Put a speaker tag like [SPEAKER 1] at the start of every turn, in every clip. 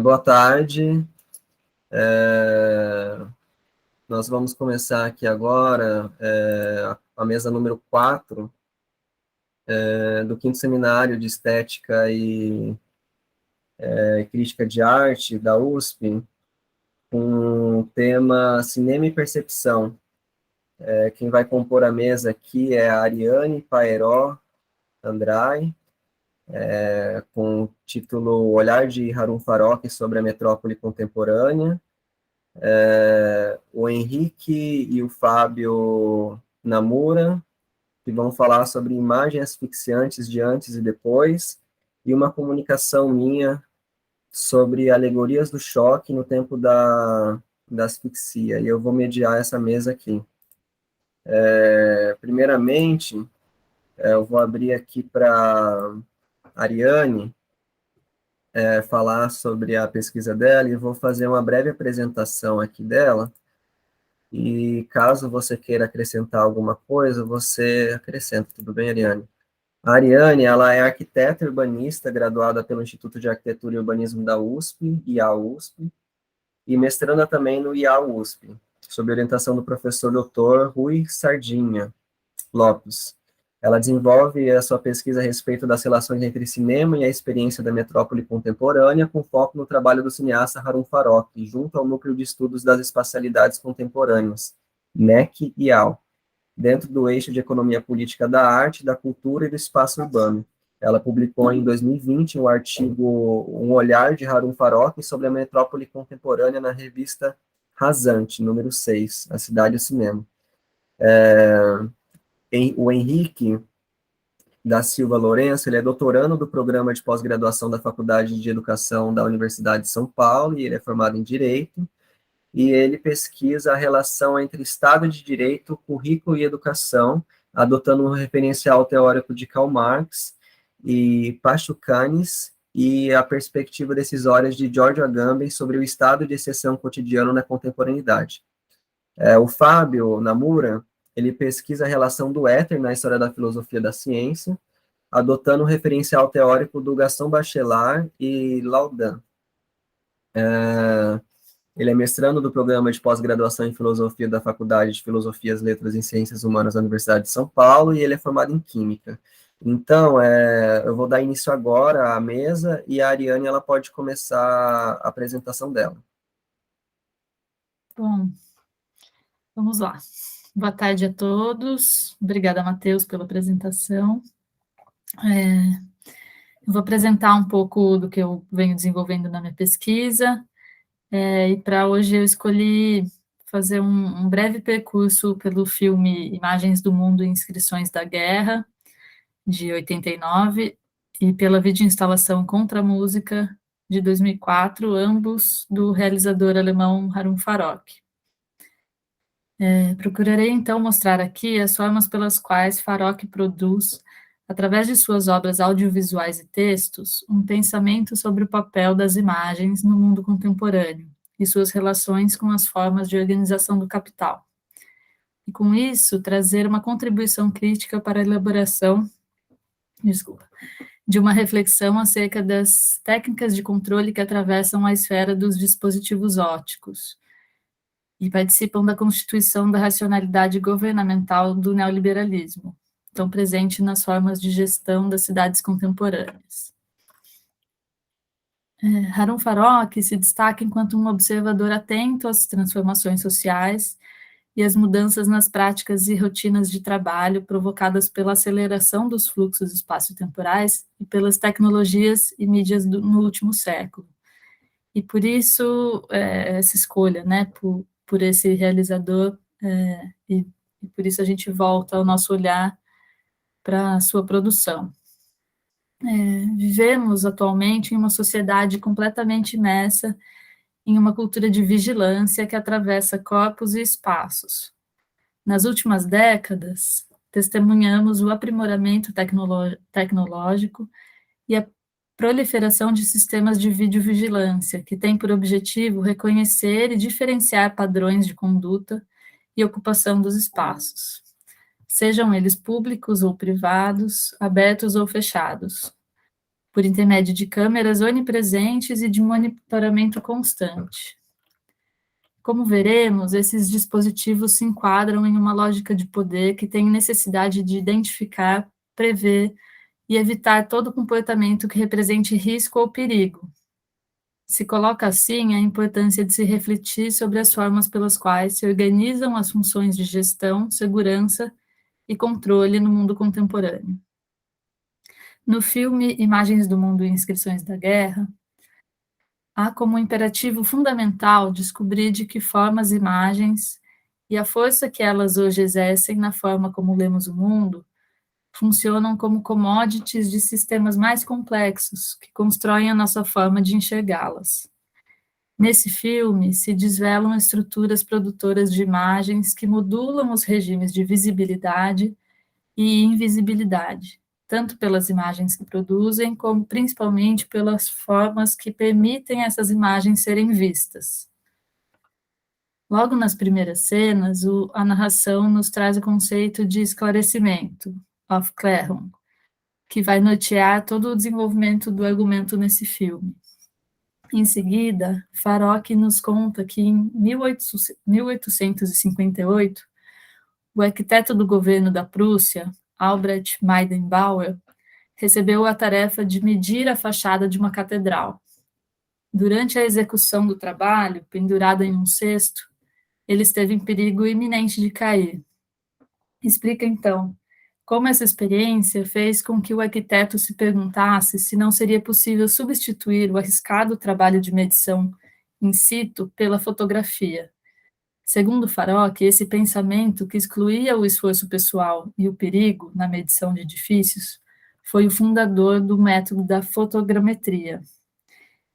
[SPEAKER 1] Boa tarde. Nós vamos começar aqui agora a mesa número 4 do quinto seminário de Estética e Crítica de Arte da USP, com o tema Cinema e Percepção. Quem vai compor a mesa aqui é a Ariane Paeró Andrai, com o título Olhar de Harun Farokh sobre a Metrópole Contemporânea. O Henrique e o Fábio Namura, que vão falar sobre imagens asfixiantes de antes e depois, e uma comunicação minha sobre alegorias do choque no tempo da asfixia, e eu vou mediar essa mesa aqui. Primeiramente, eu vou abrir aqui para Ariane falar sobre a pesquisa dela, e vou fazer uma breve apresentação aqui dela, e caso você queira acrescentar alguma coisa, você acrescenta, tudo bem, Ariane? A Ariane, ela é arquiteta urbanista, graduada pelo Instituto de Arquitetura e Urbanismo da USP, IA-USP, e mestranda também no IA-USP, sob orientação do professor Dr. Rui Sardinha Lopes. Ela desenvolve a sua pesquisa a respeito das relações entre cinema e a experiência da metrópole contemporânea, com foco no trabalho do cineasta Harun Farokh, junto ao Núcleo de Estudos das Espacialidades Contemporâneas, NEC-IAL, dentro do eixo de Economia Política da Arte, da Cultura e do Espaço Urbano. Ela publicou em 2020 o artigo Um Olhar de Harun Farokh sobre a Metrópole Contemporânea na revista Rasante, número 6, A Cidade e o Cinema. O Henrique da Silva Lourenço, ele é doutorando do programa de pós-graduação da Faculdade de Educação da Universidade de São Paulo, e ele é formado em Direito, e ele pesquisa a relação entre Estado de Direito, currículo e educação, adotando um referencial teórico de Karl Marx e Pachucanes, e a perspectiva decisória de Giorgio Agamben sobre o estado de exceção cotidiano na contemporaneidade. O Fábio Namura, ele pesquisa a relação do éter na história da filosofia da ciência, adotando o referencial teórico do Gaston Bachelard e Laudin. Ele é mestrando do programa de pós-graduação em filosofia da Faculdade de Filosofias, Letras e Ciências Humanas da Universidade de São Paulo, e ele é formado em Química. Então, eu vou dar início agora à mesa, e a Ariane ela pode começar a apresentação dela.
[SPEAKER 2] Bom, vamos lá. Boa tarde a todos. Obrigada, Matheus, pela apresentação. Eu vou apresentar um pouco do que eu venho desenvolvendo na minha pesquisa, e para hoje eu escolhi fazer um breve percurso pelo filme Imagens do Mundo e Inscrições da Guerra, de 89, e pela videoinstalação Contra a Música, de 2004, ambos do realizador alemão Harun Farokh. Procurarei, então, mostrar aqui as formas pelas quais Farokh produz, através de suas obras audiovisuais e textos, um pensamento sobre o papel das imagens no mundo contemporâneo e suas relações com as formas de organização do capital. E, com isso, trazer uma contribuição crítica para a elaboração, de uma reflexão acerca das técnicas de controle que atravessam a esfera dos dispositivos ópticos e participam da constituição da racionalidade governamental do neoliberalismo, tão presente nas formas de gestão das cidades contemporâneas. Harun Farokh se destaca enquanto um observador atento às transformações sociais e às mudanças nas práticas e rotinas de trabalho provocadas pela aceleração dos fluxos espaço-temporais e pelas tecnologias e mídias no último século. E por isso, essa escolha, né, por esse realizador, e por isso a gente volta ao nosso olhar para a sua produção. Vivemos atualmente em uma sociedade completamente imersa em uma cultura de vigilância que atravessa corpos e espaços. Nas últimas décadas, testemunhamos o aprimoramento tecnológico e a proliferação de sistemas de videovigilância, que tem por objetivo reconhecer e diferenciar padrões de conduta e ocupação dos espaços, sejam eles públicos ou privados, abertos ou fechados, por intermédio de câmeras onipresentes e de monitoramento constante. Como veremos, esses dispositivos se enquadram em uma lógica de poder que tem necessidade de identificar, prever e evitar todo comportamento que represente risco ou perigo. Se coloca assim a importância de se refletir sobre as formas pelas quais se organizam as funções de gestão, segurança e controle no mundo contemporâneo. No filme Imagens do Mundo e Inscrições da Guerra, há como imperativo fundamental descobrir de que forma as imagens e a força que elas hoje exercem na forma como lemos o mundo funcionam como commodities de sistemas mais complexos que constroem a nossa forma de enxergá-las. Nesse filme, se desvelam estruturas produtoras de imagens que modulam os regimes de visibilidade e invisibilidade, tanto pelas imagens que produzem, como principalmente pelas formas que permitem essas imagens serem vistas. Logo nas primeiras cenas, a narração nos traz o conceito de esclarecimento, Aufklärung, que vai nortear todo o desenvolvimento do argumento nesse filme. Em seguida, Farok nos conta que em 1858, o arquiteto do governo da Prússia, Albrecht Meydenbauer, recebeu a tarefa de medir a fachada de uma catedral. Durante a execução do trabalho, pendurado em um cesto, ele esteve em perigo iminente de cair. Explica, então, como essa experiência fez com que o arquiteto se perguntasse se não seria possível substituir o arriscado trabalho de medição in situ pela fotografia. Segundo Farok, esse pensamento que excluía o esforço pessoal e o perigo na medição de edifícios foi o fundador do método da fotogrametria.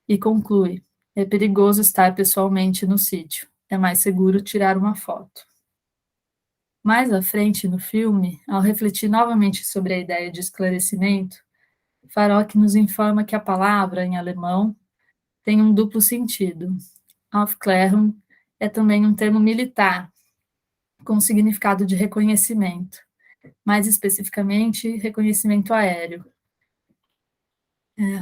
[SPEAKER 2] E conclui: é perigoso estar pessoalmente no sítio, é mais seguro tirar uma foto. Mais à frente no filme, ao refletir novamente sobre a ideia de esclarecimento, Farok nos informa que a palavra, em alemão, tem um duplo sentido. Aufklärung é também um termo militar, com significado de reconhecimento, mais especificamente, reconhecimento aéreo.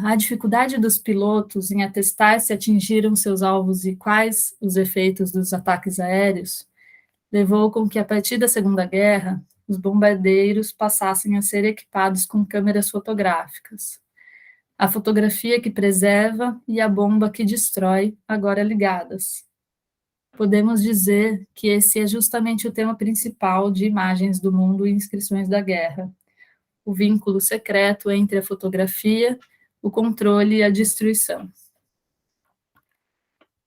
[SPEAKER 2] A dificuldade dos pilotos em atestar se atingiram seus alvos e quais os efeitos dos ataques aéreos levou com que, a partir da Segunda Guerra, os bombardeiros passassem a ser equipados com câmeras fotográficas. A fotografia que preserva e a bomba que destrói, agora ligadas. Podemos dizer que esse é justamente o tema principal de Imagens do Mundo e Inscrições da Guerra, o vínculo secreto entre a fotografia, o controle e a destruição.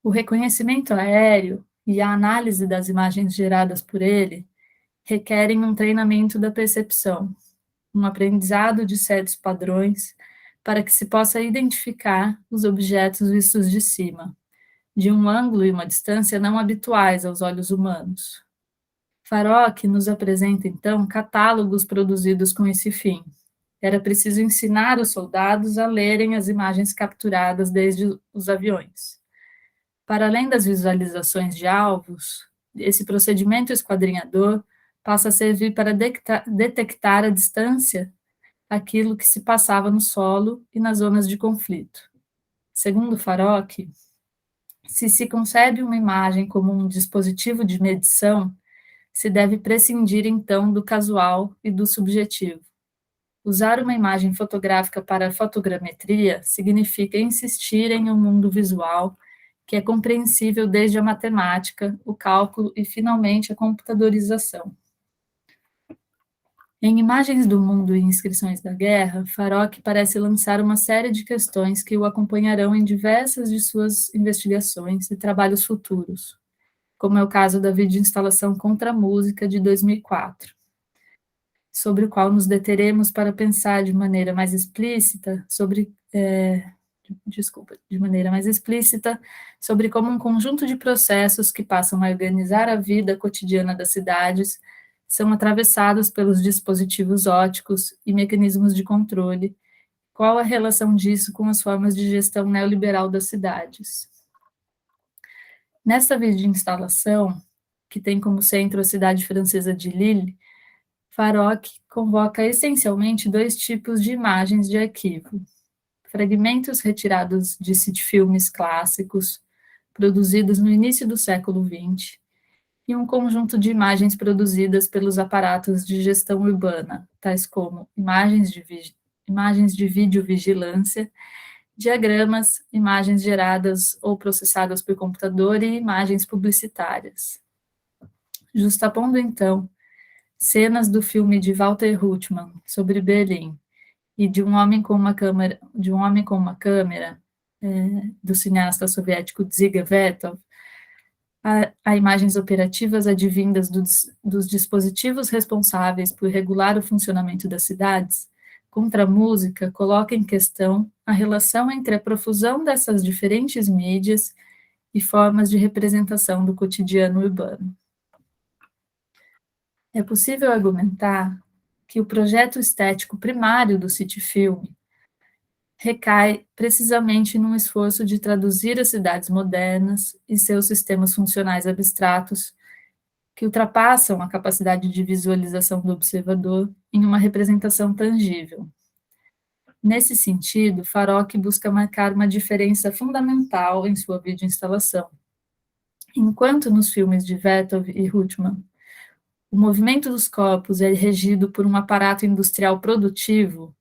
[SPEAKER 2] O reconhecimento aéreo e a análise das imagens geradas por ele requerem um treinamento da percepção, um aprendizado de certos padrões para que se possa identificar os objetos vistos de cima, de um ângulo e uma distância não habituais aos olhos humanos. Farok nos apresenta, então, catálogos produzidos com esse fim. Era preciso ensinar os soldados a lerem as imagens capturadas desde os aviões. Para além das visualizações de alvos, esse procedimento esquadrinhador passa a servir para detectar à distância aquilo que se passava no solo e nas zonas de conflito. Segundo Farok, se concebe uma imagem como um dispositivo de medição, se deve prescindir então do casual e do subjetivo. Usar uma imagem fotográfica para a fotogrametria significa insistir em um mundo visual que é compreensível desde a matemática, o cálculo e, finalmente, a computadorização. Em Imagens do Mundo e Inscrições da Guerra, Farok parece lançar uma série de questões que o acompanharão em diversas de suas investigações e trabalhos futuros, como é o caso da videoinstalação Contra a Música, de 2004, sobre o qual nos deteremos para pensar de maneira mais explícita sobre como um conjunto de processos que passam a organizar a vida cotidiana das cidades são atravessados pelos dispositivos óticos e mecanismos de controle. Qual a relação disso com as formas de gestão neoliberal das cidades? Nesta videoinstalação, que tem como centro a cidade francesa de Lille, Farok convoca essencialmente dois tipos de imagens de arquivo. fragmentos retirados de filmes clássicos, produzidos no início do século XX, e um conjunto de imagens produzidas pelos aparatos de gestão urbana, tais como imagens de videovigilância, diagramas, imagens geradas ou processadas por computador e imagens publicitárias. Justapondo, então, cenas do filme de Walter Ruttmann sobre Berlim e de um homem com uma câmera, do cineasta soviético Dziga Vertov, a imagens operativas advindas dos dispositivos responsáveis por regular o funcionamento das cidades, contra a música, coloca em questão a relação entre a profusão dessas diferentes mídias e formas de representação do cotidiano urbano. É possível argumentar que o projeto estético primário do City Film recai precisamente num esforço de traduzir as cidades modernas e seus sistemas funcionais abstratos, que ultrapassam a capacidade de visualização do observador, em uma representação tangível. Nesse sentido, Farok busca marcar uma diferença fundamental em sua videoinstalação. Enquanto nos filmes de Vertov e Ruttmann, o movimento dos corpos é regido por um aparato industrial produtivo,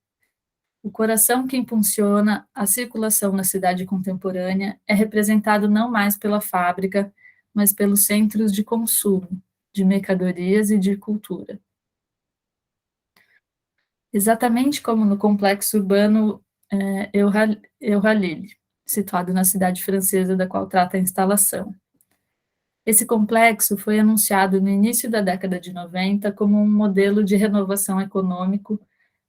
[SPEAKER 2] o coração que impulsiona a circulação na cidade contemporânea é representado não mais pela fábrica, mas pelos centros de consumo, de mercadorias e de cultura. Exatamente como no complexo urbano Eurhalil, situado na cidade francesa da qual trata a instalação. Esse complexo foi anunciado no início da década de 90 como um modelo de renovação econômico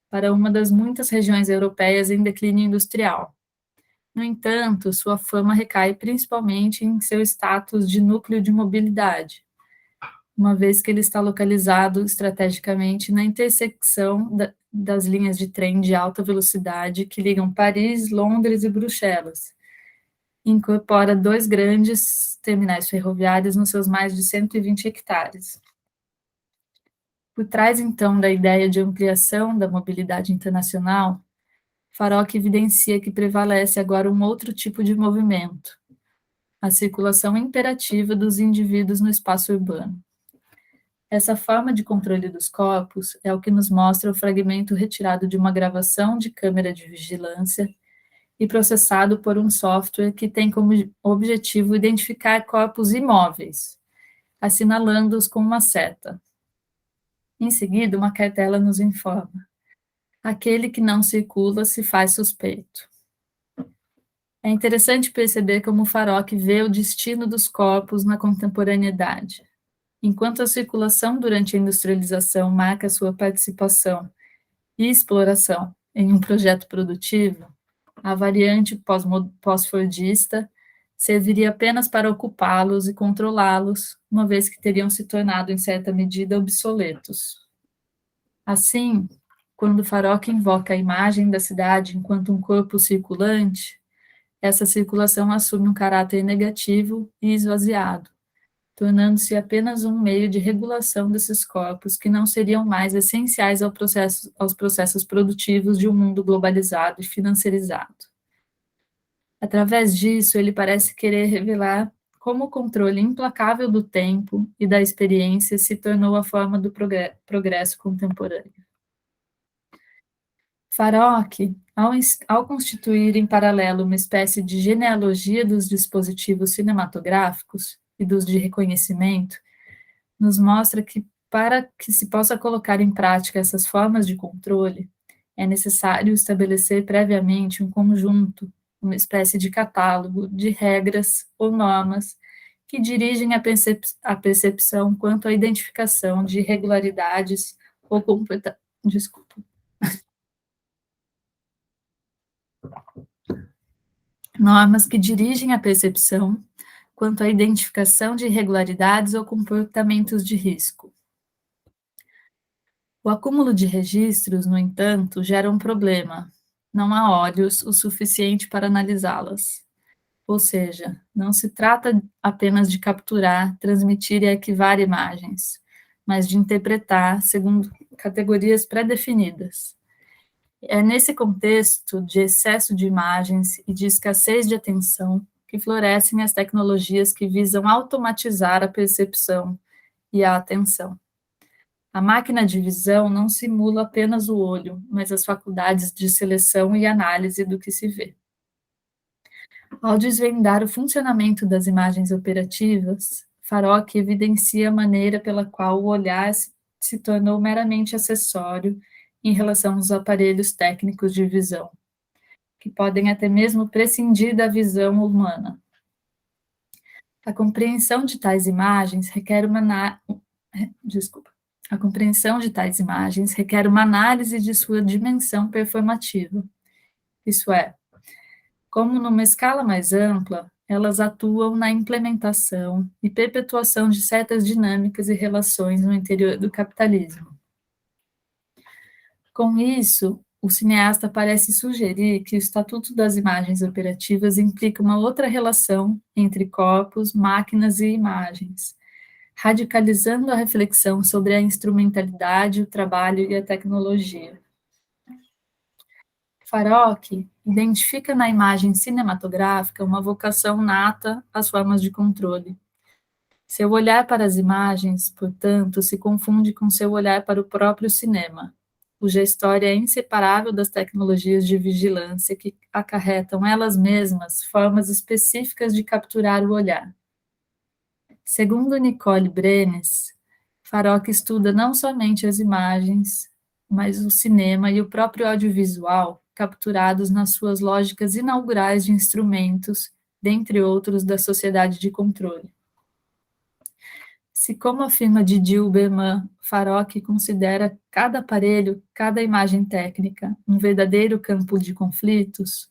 [SPEAKER 2] para uma das muitas regiões europeias em declínio industrial. No entanto, sua fama recai principalmente em seu status de núcleo de mobilidade, uma vez que ele está localizado estrategicamente na intersecção das linhas de trem de alta velocidade que ligam Paris, Londres e Bruxelas. Incorpora 2 grandes terminais ferroviários nos seus mais de 120 hectares. Por trás, então, da ideia de ampliação da mobilidade internacional, Farok evidencia que prevalece agora um outro tipo de movimento, a circulação imperativa dos indivíduos no espaço urbano. Essa forma de controle dos corpos é o que nos mostra o fragmento retirado de uma gravação de câmera de vigilância e processado por um software que tem como objetivo identificar corpos imóveis, assinalando-os com uma seta. Em seguida, uma cartela nos informa: aquele que não circula se faz suspeito. É interessante perceber como Farok vê o destino dos corpos na contemporaneidade. Enquanto a circulação durante a industrialização marca sua participação e exploração em um projeto produtivo, a variante pós-fordista serviria apenas para ocupá-los e controlá-los, uma vez que teriam se tornado, em certa medida, obsoletos. Assim, quando Farok invoca a imagem da cidade enquanto um corpo circulante, essa circulação assume um caráter negativo e esvaziado, tornando-se apenas um meio de regulação desses corpos que não seriam mais essenciais aos processos produtivos de um mundo globalizado e financiarizado. Através disso, ele parece querer revelar como o controle implacável do tempo e da experiência se tornou a forma do progresso contemporâneo. Farok, ao constituir em paralelo uma espécie de genealogia dos dispositivos cinematográficos e dos de reconhecimento, nos mostra que, para que se possa colocar em prática essas formas de controle, é necessário estabelecer previamente um conjunto, uma espécie de catálogo de regras ou normas que dirigem a percepção quanto à identificação de irregularidades ou normas que dirigem a percepção quanto à identificação de irregularidades ou comportamentos de risco. O acúmulo de registros, no entanto, gera um problema. Não há olhos o suficiente para analisá-las. Ou seja, não se trata apenas de capturar, transmitir e arquivar imagens, mas de interpretar segundo categorias pré-definidas. É nesse contexto de excesso de imagens e de escassez de atenção que florescem as tecnologias que visam automatizar a percepção e a atenção. A máquina de visão não simula apenas o olho, mas as faculdades de seleção e análise do que se vê. Ao desvendar o funcionamento das imagens operativas, Farok evidencia a maneira pela qual o olhar se tornou meramente acessório em relação aos aparelhos técnicos de visão, que podem até mesmo prescindir da visão humana. A compreensão de tais imagens requer uma A compreensão de tais imagens requer uma análise de sua dimensão performativa. Isso é, como numa escala mais ampla, elas atuam na implementação e perpetuação de certas dinâmicas e relações no interior do capitalismo. Com isso, o cineasta parece sugerir que o Estatuto das Imagens Operativas implica uma outra relação entre corpos, máquinas e imagens, radicalizando a reflexão sobre a instrumentalidade, o trabalho e a tecnologia. Farok identifica na imagem cinematográfica uma vocação nata às formas de controle. Seu olhar para as imagens, portanto, se confunde com seu olhar para o próprio cinema, cuja história é inseparável das tecnologias de vigilância que acarretam elas mesmas formas específicas de capturar o olhar. Segundo Nicole Brenes, Farok estuda não somente as imagens, mas o cinema e o próprio audiovisual, capturados nas suas lógicas inaugurais de instrumentos, dentre outros da sociedade de controle. Se, como afirma Didier Huberman, Farok considera cada aparelho, cada imagem técnica, um verdadeiro campo de conflitos,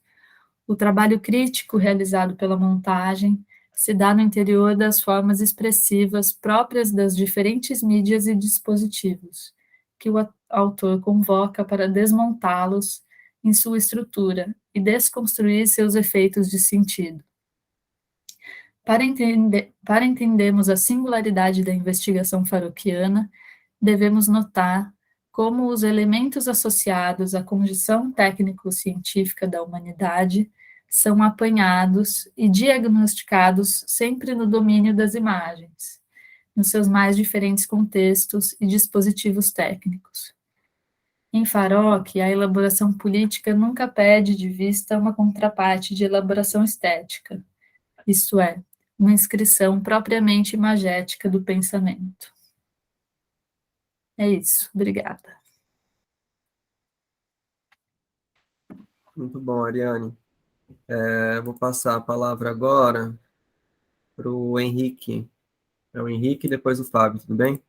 [SPEAKER 2] o trabalho crítico realizado pela montagem se dá no interior das formas expressivas próprias das diferentes mídias e dispositivos, que o autor convoca para desmontá-los em sua estrutura e desconstruir seus efeitos de sentido. Para entendermos a singularidade da investigação faroquiana, devemos notar como os elementos associados à condição técnico-científica da humanidade são apanhados e diagnosticados sempre no domínio das imagens, nos seus mais diferentes contextos e dispositivos técnicos. Em Farok, a elaboração política nunca perde de vista uma contraparte de elaboração estética, isto é, uma inscrição propriamente imagética do pensamento. É isso, obrigada.
[SPEAKER 1] Muito bom, Ariane. Vou passar a palavra agora para o Henrique. É o Henrique e depois o Fábio, tudo bem?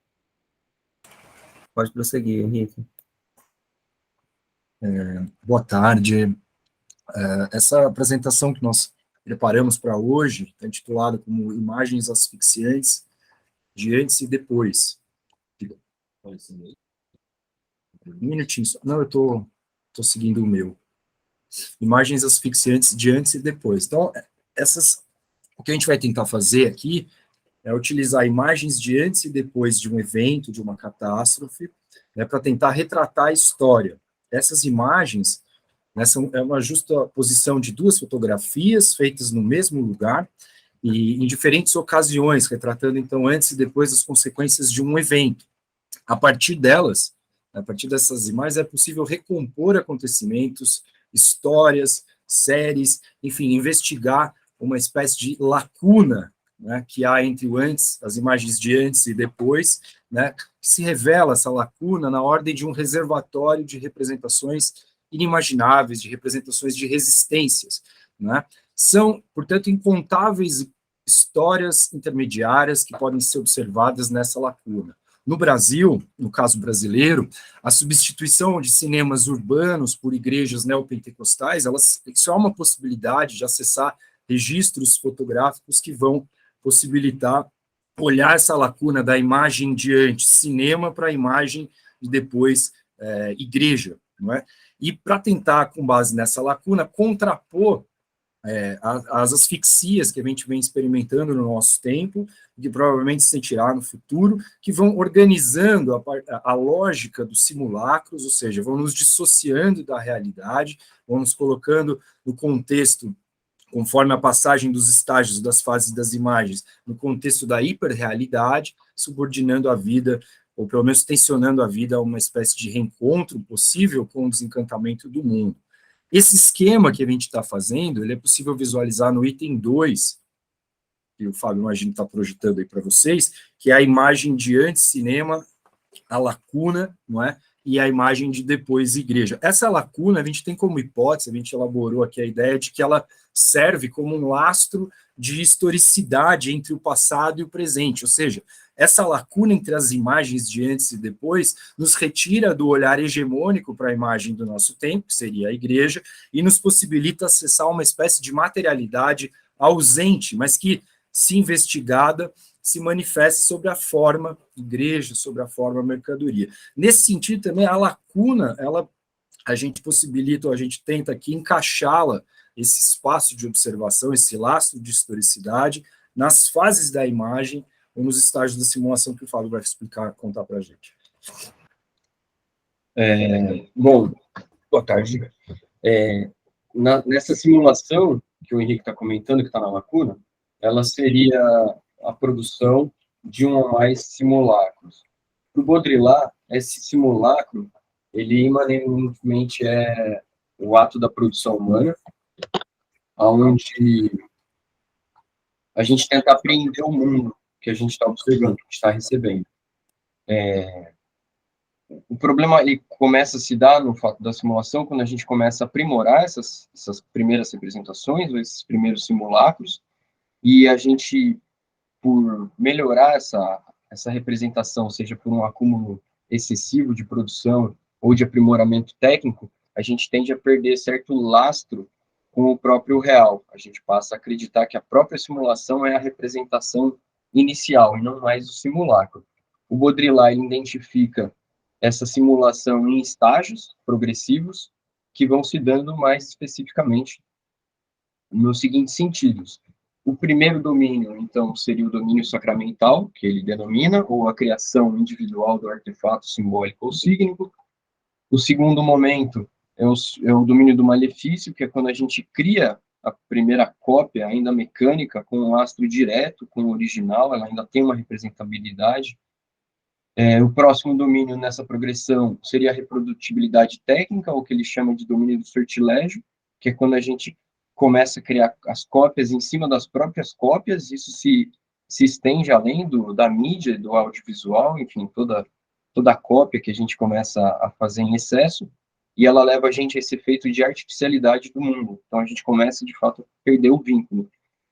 [SPEAKER 1] Pode prosseguir, Henrique.
[SPEAKER 3] Boa tarde. Essa apresentação que nós preparamos para hoje é intitulada como Imagens Asfixiantes de Antes e Depois. Um minutinho só. Não, eu estou seguindo o meu. Imagens asfixiantes de antes e depois. Então, o que a gente vai tentar fazer aqui é utilizar imagens de antes e depois de um evento, de uma catástrofe, né, para tentar retratar a história. Essas imagens, né, é uma justa posição de duas fotografias feitas no mesmo lugar e em diferentes ocasiões, retratando, então, antes e depois as consequências de um evento. A partir delas, a partir dessas imagens, é possível recompor acontecimentos, histórias, séries, enfim, investigar uma espécie de lacuna, né, que há entre o antes, as imagens de antes e depois, né, que se revela essa lacuna na ordem de um reservatório de representações inimagináveis, de representações de resistências, né. São, portanto, incontáveis histórias intermediárias que podem ser observadas nessa lacuna. No Brasil, no caso brasileiro, a substituição de cinemas urbanos por igrejas neopentecostais, isso é uma possibilidade de acessar registros fotográficos que vão possibilitar olhar essa lacuna da imagem de antes cinema para a imagem de depois igreja, não é? E para tentar, com base nessa lacuna, contrapor as asfixias que a gente vem experimentando no nosso tempo, que provavelmente se sentirá no futuro, que vão organizando a lógica dos simulacros, ou seja, vão nos dissociando da realidade, vão nos colocando no contexto, conforme a passagem dos estágios das fases das imagens, no contexto da hiperrealidade, subordinando a vida, ou pelo menos tensionando a vida a uma espécie de reencontro possível com o desencantamento do mundo. Esse esquema que a gente está fazendo, ele é possível visualizar no item 2, que o Fábio, imagino, está projetando aí para vocês, que é a imagem de antes cinema, a lacuna, não é? E a imagem de depois igreja. Essa lacuna, a gente tem como hipótese, a gente elaborou aqui a ideia de que ela serve como um lastro de historicidade entre o passado e o presente, ou seja, essa lacuna entre as imagens de antes e depois nos retira do olhar hegemônico para a imagem do nosso tempo, que seria a igreja, e nos possibilita acessar uma espécie de materialidade ausente, mas que, se investigada, se manifeste sobre a forma igreja, sobre a forma mercadoria. Nesse sentido, também, a lacuna, a gente possibilita, a gente tenta aqui encaixá-la, esse espaço de observação, esse lastro de historicidade, nas fases da imagem, ou nos estágios da simulação que o Fábio vai explicar, contar para a gente.
[SPEAKER 4] Bom, boa tarde. Nessa simulação que o Henrique está comentando, que está na lacuna, ela seria a produção de um ou mais simulacros. Para o Baudrillard, esse simulacro, ele imanentemente é o ato da produção humana, onde a gente tenta apreender o mundo que a gente está observando, que está recebendo. O problema ele começa a se dar no fato da simulação quando a gente começa a aprimorar essas primeiras representações, ou esses primeiros simulacros, e a gente, por melhorar essa representação, seja por um acúmulo excessivo de produção ou de aprimoramento técnico, a gente tende a perder certo lastro com o próprio real. A gente passa a acreditar que a própria simulação é a representação inicial e não mais o simulacro. O Baudrillard ele identifica essa simulação em estágios progressivos que vão se dando mais especificamente nos seguintes sentidos. O primeiro domínio, então, seria o domínio sacramental, que ele denomina, ou a criação individual do artefato simbólico ou sígnico. O segundo momento é o domínio do malefício, que é quando a gente cria a primeira cópia, ainda mecânica, com um lastro direto, com o original, ela ainda tem uma representabilidade. O próximo domínio nessa progressão seria a reprodutibilidade técnica, ou que ele chama de domínio do sortilégio, que é quando a gente começa a criar as cópias em cima das próprias cópias, isso se estende além da mídia, do audiovisual, enfim, toda a cópia que a gente começa a fazer em excesso, e ela leva a gente a esse efeito de artificialidade do mundo. Então, a gente começa, de fato, a perder o vínculo.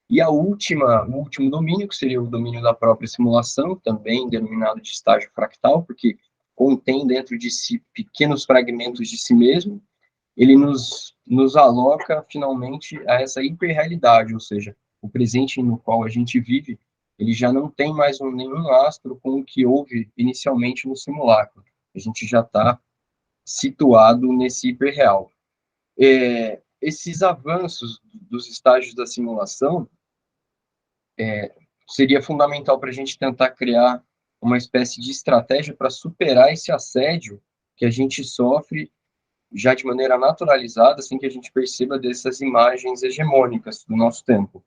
[SPEAKER 4] E o último domínio, que seria o domínio da própria simulação, também denominado de estágio fractal, porque contém dentro de si pequenos fragmentos de si mesmo, ele nos aloca, finalmente, a essa hiperrealidade, ou seja, o presente no qual a gente vive, ele já não tem mais nenhum lastro com o que houve inicialmente no simulacro. A gente já está situado nesse hiperreal. Esses avanços dos estágios da simulação seria fundamental para a gente tentar criar uma espécie de estratégia para superar esse assédio que a gente sofre já de maneira naturalizada, sem que a gente perceba dessas imagens hegemônicas do nosso tempo.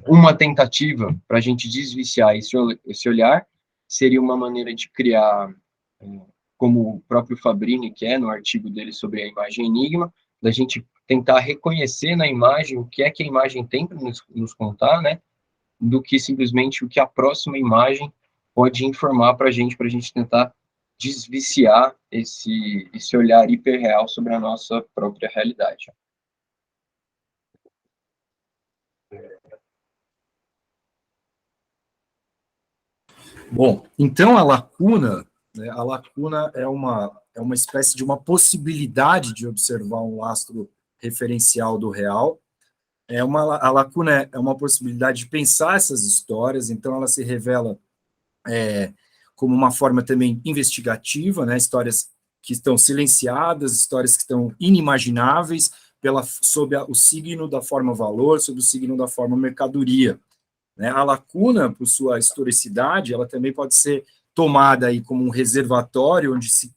[SPEAKER 4] Uma tentativa para a gente desviciar esse olhar seria uma maneira de criar, como o próprio Fabrini quer no artigo dele sobre a imagem enigma, da gente tentar reconhecer na imagem o que é que a imagem tem para nos contar, né, do que simplesmente o que a próxima imagem pode informar para a gente tentar desviciar esse olhar hiperreal sobre a nossa própria realidade.
[SPEAKER 3] Bom, então a lacuna, né, é uma espécie de uma possibilidade de observar um lastro referencial do real. A lacuna é uma possibilidade de pensar essas histórias, então ela se revela como uma forma também investigativa, né, histórias que estão silenciadas, histórias que estão inimagináveis, sob o signo da forma valor, sob o signo da forma mercadoria. Né? A lacuna, por sua historicidade, ela também pode ser tomada aí como um reservatório onde se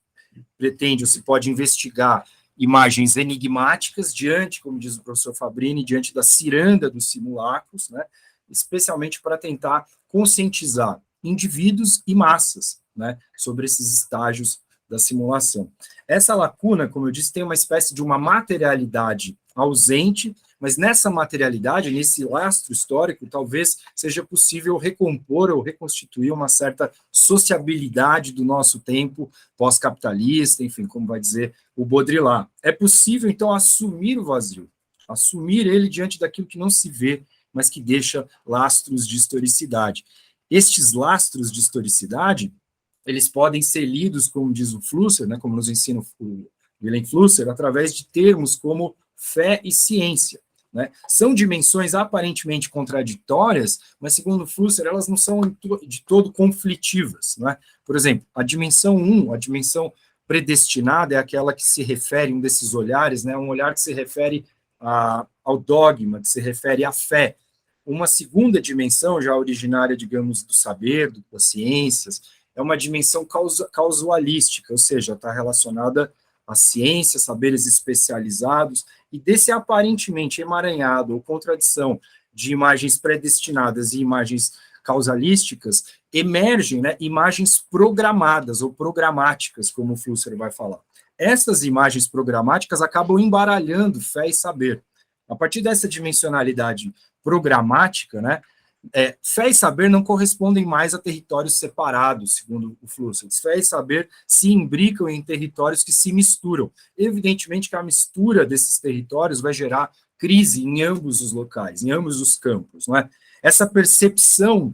[SPEAKER 3] pretende ou se pode investigar imagens enigmáticas diante, como diz o professor Fabrini, diante da ciranda dos simulacros, né? Especialmente para tentar conscientizar indivíduos e massas, né, sobre esses estágios da simulação. Essa lacuna, como eu disse, tem uma espécie de uma materialidade ausente, mas nessa materialidade, nesse lastro histórico, talvez seja possível recompor ou reconstituir uma certa sociabilidade do nosso tempo pós-capitalista, enfim, como vai dizer o Baudrillard. É possível, então, assumir o vazio, assumir ele diante daquilo que não se vê, mas que deixa lastros de historicidade. Estes lastros de historicidade, eles podem ser lidos, como diz o Flusser, né, como nos ensina o Wilhelm Flusser, através de termos como fé e ciência. Né? São dimensões aparentemente contraditórias, mas, segundo Flusser, elas não são de todo conflitivas. Né? Por exemplo, a dimensão 1, a dimensão predestinada, é aquela que se refere, um desses olhares, né, um olhar que se refere ao dogma, que se refere à fé. Uma segunda dimensão, já originária, digamos, do saber, das ciências, é uma dimensão causalística, ou seja, está relacionada à ciência, saberes especializados, e desse aparentemente emaranhado ou contradição de imagens predestinadas e imagens causalísticas, emergem, né, imagens programadas ou programáticas, como o Flusser vai falar. Essas imagens programáticas acabam embaralhando fé e saber. A partir dessa dimensionalidade programática, né, fé e saber não correspondem mais a territórios separados, segundo o Flusser. Fé e saber se imbricam em territórios que se misturam. Evidentemente que a mistura desses territórios vai gerar crise em ambos os locais, em ambos os campos. Não é? Essa percepção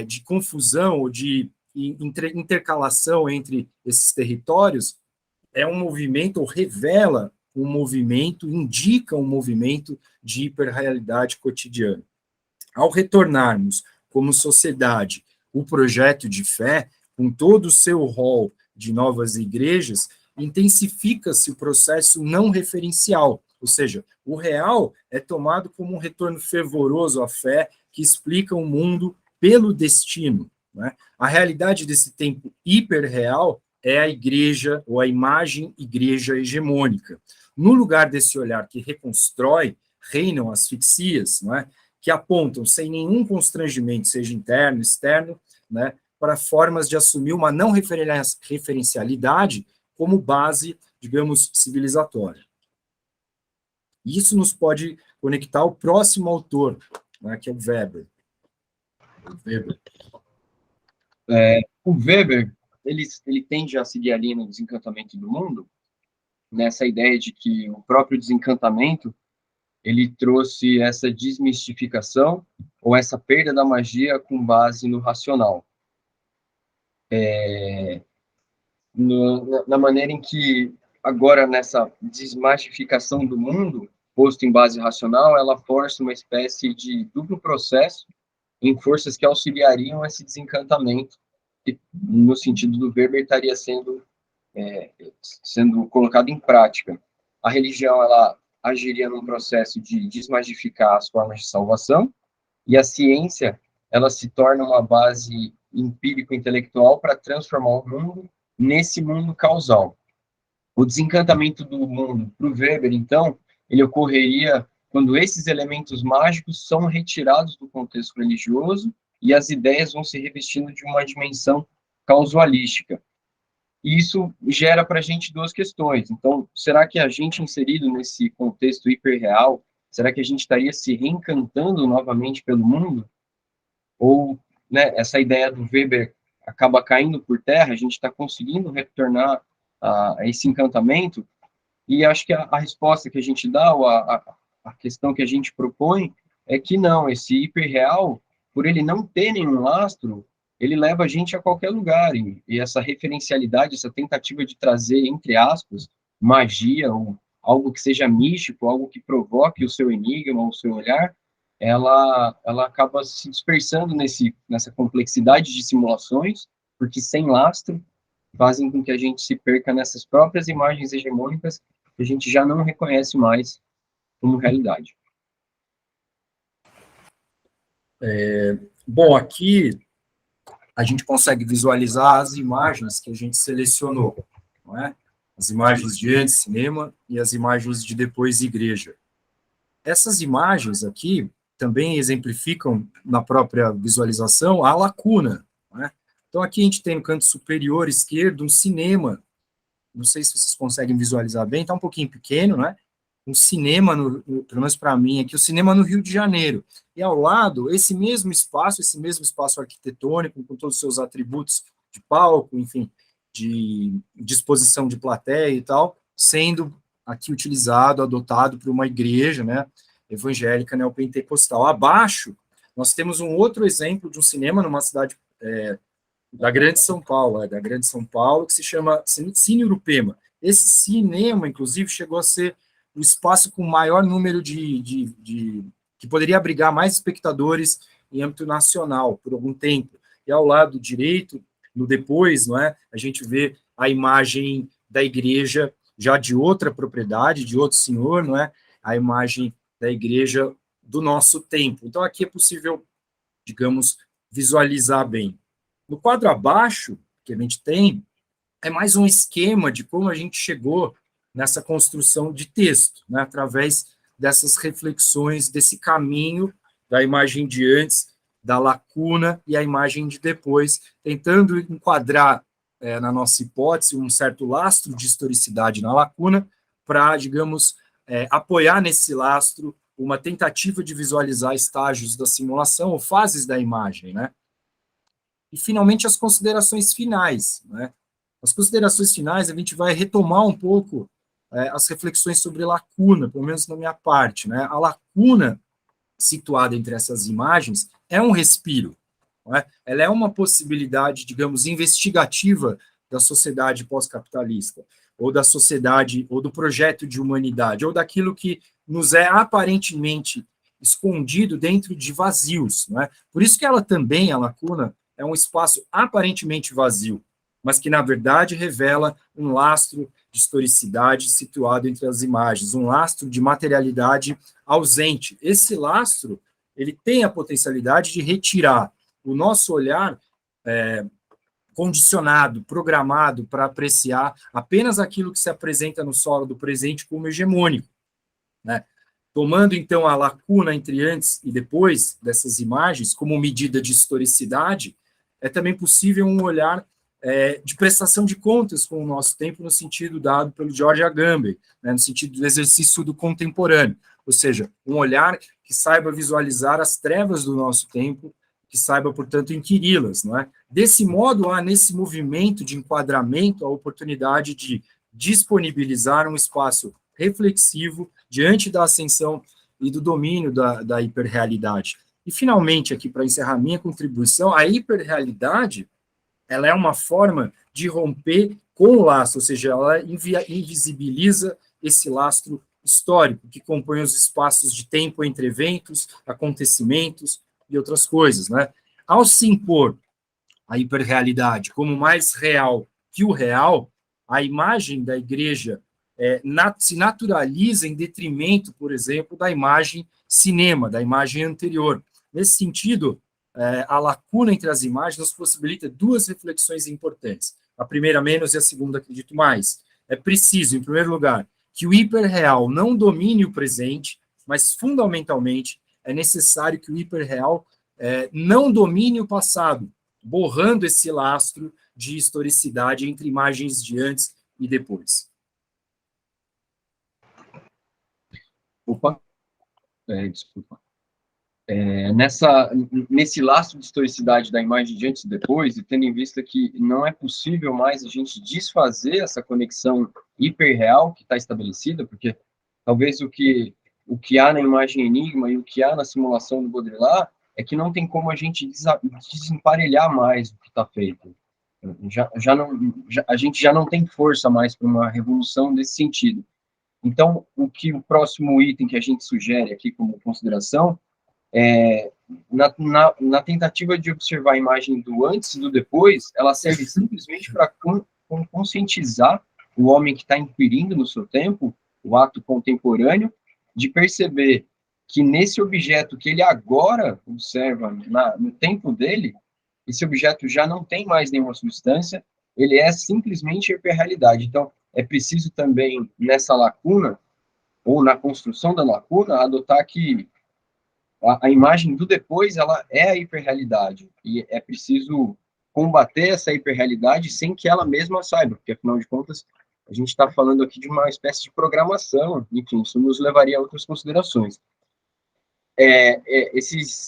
[SPEAKER 3] de confusão ou de intercalação entre esses territórios é um movimento, ou revela um movimento, indica um movimento de hiperrealidade cotidiana. Ao retornarmos, como sociedade, o projeto de fé, com todo o seu rol de novas igrejas, intensifica-se o processo não referencial, ou seja, o real é tomado como um retorno fervoroso à fé que explica o mundo pelo destino. Né? A realidade desse tempo hiperreal é a igreja, ou a imagem igreja hegemônica. No lugar desse olhar que reconstrói, reinam asfixias, não é? Que apontam, sem nenhum constrangimento, seja interno, externo, né, para formas de assumir uma não referencialidade como base, digamos, civilizatória. Isso nos pode conectar ao próximo autor, né, que é o Weber.
[SPEAKER 4] O Weber, ele tende a seguir a linha do desencantamento do mundo, nessa ideia de que o próprio desencantamento ele trouxe essa desmistificação ou essa perda da magia com base no racional. Na maneira em que, agora, nessa desmagificação do mundo, posto em base racional, ela força uma espécie de duplo processo em forças que auxiliariam esse desencantamento, que, no sentido do Weber, estaria sendo colocado em prática. A religião, ela agiria num processo de desmagificar as formas de salvação, e a ciência, ela se torna uma base empírico-intelectual para transformar o mundo nesse mundo causal. O desencantamento do mundo para o Weber, então, ele ocorreria quando esses elementos mágicos são retirados do contexto religioso e as ideias vão se revestindo de uma dimensão causalística. E isso gera para a gente duas questões. Então, será que a gente, inserido nesse contexto hiperreal, será que a gente estaria se reencantando novamente pelo mundo? Ou, né, essa ideia do Weber acaba caindo por terra, a gente está conseguindo retornar a esse encantamento? E acho que a resposta que a gente dá, ou a questão que a gente propõe, é que não, esse hiperreal, por ele não ter nenhum lastro, ele leva a gente a qualquer lugar, e essa referencialidade, essa tentativa de trazer, entre aspas, magia, ou algo que seja místico, algo que provoque o seu enigma, o seu olhar, ela acaba se dispersando nessa complexidade de simulações, porque sem lastro, fazem com que a gente se perca nessas próprias imagens hegemônicas que a gente já não reconhece mais como realidade.
[SPEAKER 3] Bom, aqui a gente consegue visualizar as imagens que a gente selecionou, não é? As imagens de antes cinema e as imagens de depois igreja. Essas imagens aqui também exemplificam, na própria visualização, a lacuna, não é? Então, aqui a gente tem no canto superior esquerdo um cinema, não sei se vocês conseguem visualizar bem, está um pouquinho pequeno, né? Um cinema, pelo menos para mim aqui, o cinema no Rio de Janeiro. E ao lado, esse mesmo espaço arquitetônico, com todos os seus atributos de palco, enfim, de disposição de plateia e tal, sendo aqui utilizado, adotado por uma igreja, né, evangélica neopentecostal. Abaixo, nós temos um outro exemplo de um cinema numa cidade da Grande São Paulo, que se chama Cine Urupema. Esse cinema, inclusive, chegou a ser o espaço com maior número que poderia abrigar mais espectadores em âmbito nacional, por algum tempo. E ao lado direito, no depois, não é, a gente vê a imagem da igreja já de outra propriedade, de outro senhor, não é, a imagem da igreja do nosso tempo. Então, aqui é possível, digamos, visualizar bem. No quadro abaixo, que a gente tem, é mais um esquema de como a gente chegou nessa construção de texto, né, através dessas reflexões, desse caminho da imagem de antes, da lacuna e a imagem de depois, tentando enquadrar, na nossa hipótese, um certo lastro de historicidade na lacuna, para, digamos, apoiar nesse lastro uma tentativa de visualizar estágios da simulação ou fases da imagem, né? E, finalmente, as considerações finais, né? As considerações finais, a gente vai retomar um pouco as reflexões sobre lacuna, pelo menos na minha parte, né? A lacuna situada entre essas imagens é um respiro, não é? Ela é uma possibilidade, digamos, investigativa da sociedade pós-capitalista, ou da sociedade, ou do projeto de humanidade, ou daquilo que nos é aparentemente escondido dentro de vazios, não é? Por isso que ela também, a lacuna, é um espaço aparentemente vazio, mas que, na verdade, revela um lastro de historicidade situado entre as imagens, um lastro de materialidade ausente. Esse lastro, ele tem a potencialidade de retirar o nosso olhar condicionado, programado para apreciar apenas aquilo que se apresenta no solo do presente como hegemônico, né? Tomando, então, a lacuna entre antes e depois dessas imagens como medida de historicidade, é também possível um olhar de prestação de contas com o nosso tempo, no sentido dado pelo George Agamben, né, no sentido do exercício do contemporâneo, ou seja, um olhar que saiba visualizar as trevas do nosso tempo, que saiba, portanto, inquiri-las, não é? Desse modo, há nesse movimento de enquadramento a oportunidade de disponibilizar um espaço reflexivo diante da ascensão e do domínio da hiperrealidade. E, finalmente, aqui, para encerrar minha contribuição, a hiperrealidade, ela é uma forma de romper com o lastro, ou seja, ela invisibiliza esse lastro histórico que compõe os espaços de tempo entre eventos, acontecimentos e outras coisas, né? Ao se impor a hiperrealidade como mais real que o real, a imagem da igreja se naturaliza em detrimento, por exemplo, da imagem cinema, da imagem anterior. Nesse sentido, a lacuna entre as imagens nos possibilita duas reflexões importantes. A primeira menos e a segunda, acredito, mais. É preciso, em primeiro lugar, que o hiperreal não domine o presente, mas, fundamentalmente, é necessário que o hiperreal não domine o passado, borrando esse lastro de historicidade entre imagens de antes e depois.
[SPEAKER 4] Opa, desculpa. Nesse lastro de historicidade da imagem de antes e depois, e tendo em vista que não é possível mais a gente desfazer essa conexão hiperreal que está estabelecida, porque talvez o que há na imagem Enigma e o que há na simulação do Baudrillard é que não tem como a gente desemparelhar mais o que está feito. A gente já não tem força mais para uma revolução desse sentido. Então, o próximo item que a gente sugere aqui como consideração na tentativa de observar a imagem do antes e do depois, ela serve simplesmente para conscientizar o homem que está inquirindo no seu tempo, o ato contemporâneo, de perceber que nesse objeto que ele agora observa no tempo dele, esse objeto já não tem mais nenhuma substância, ele é simplesmente hiperrealidade. Então, é preciso também, nessa lacuna, ou na construção da lacuna, adotar que a imagem do depois, ela é a hiperrealidade, e é preciso combater essa hiperrealidade sem que ela mesma saiba, porque, afinal de contas, a gente está falando aqui de uma espécie de programação, enfim, isso nos levaria a outras considerações.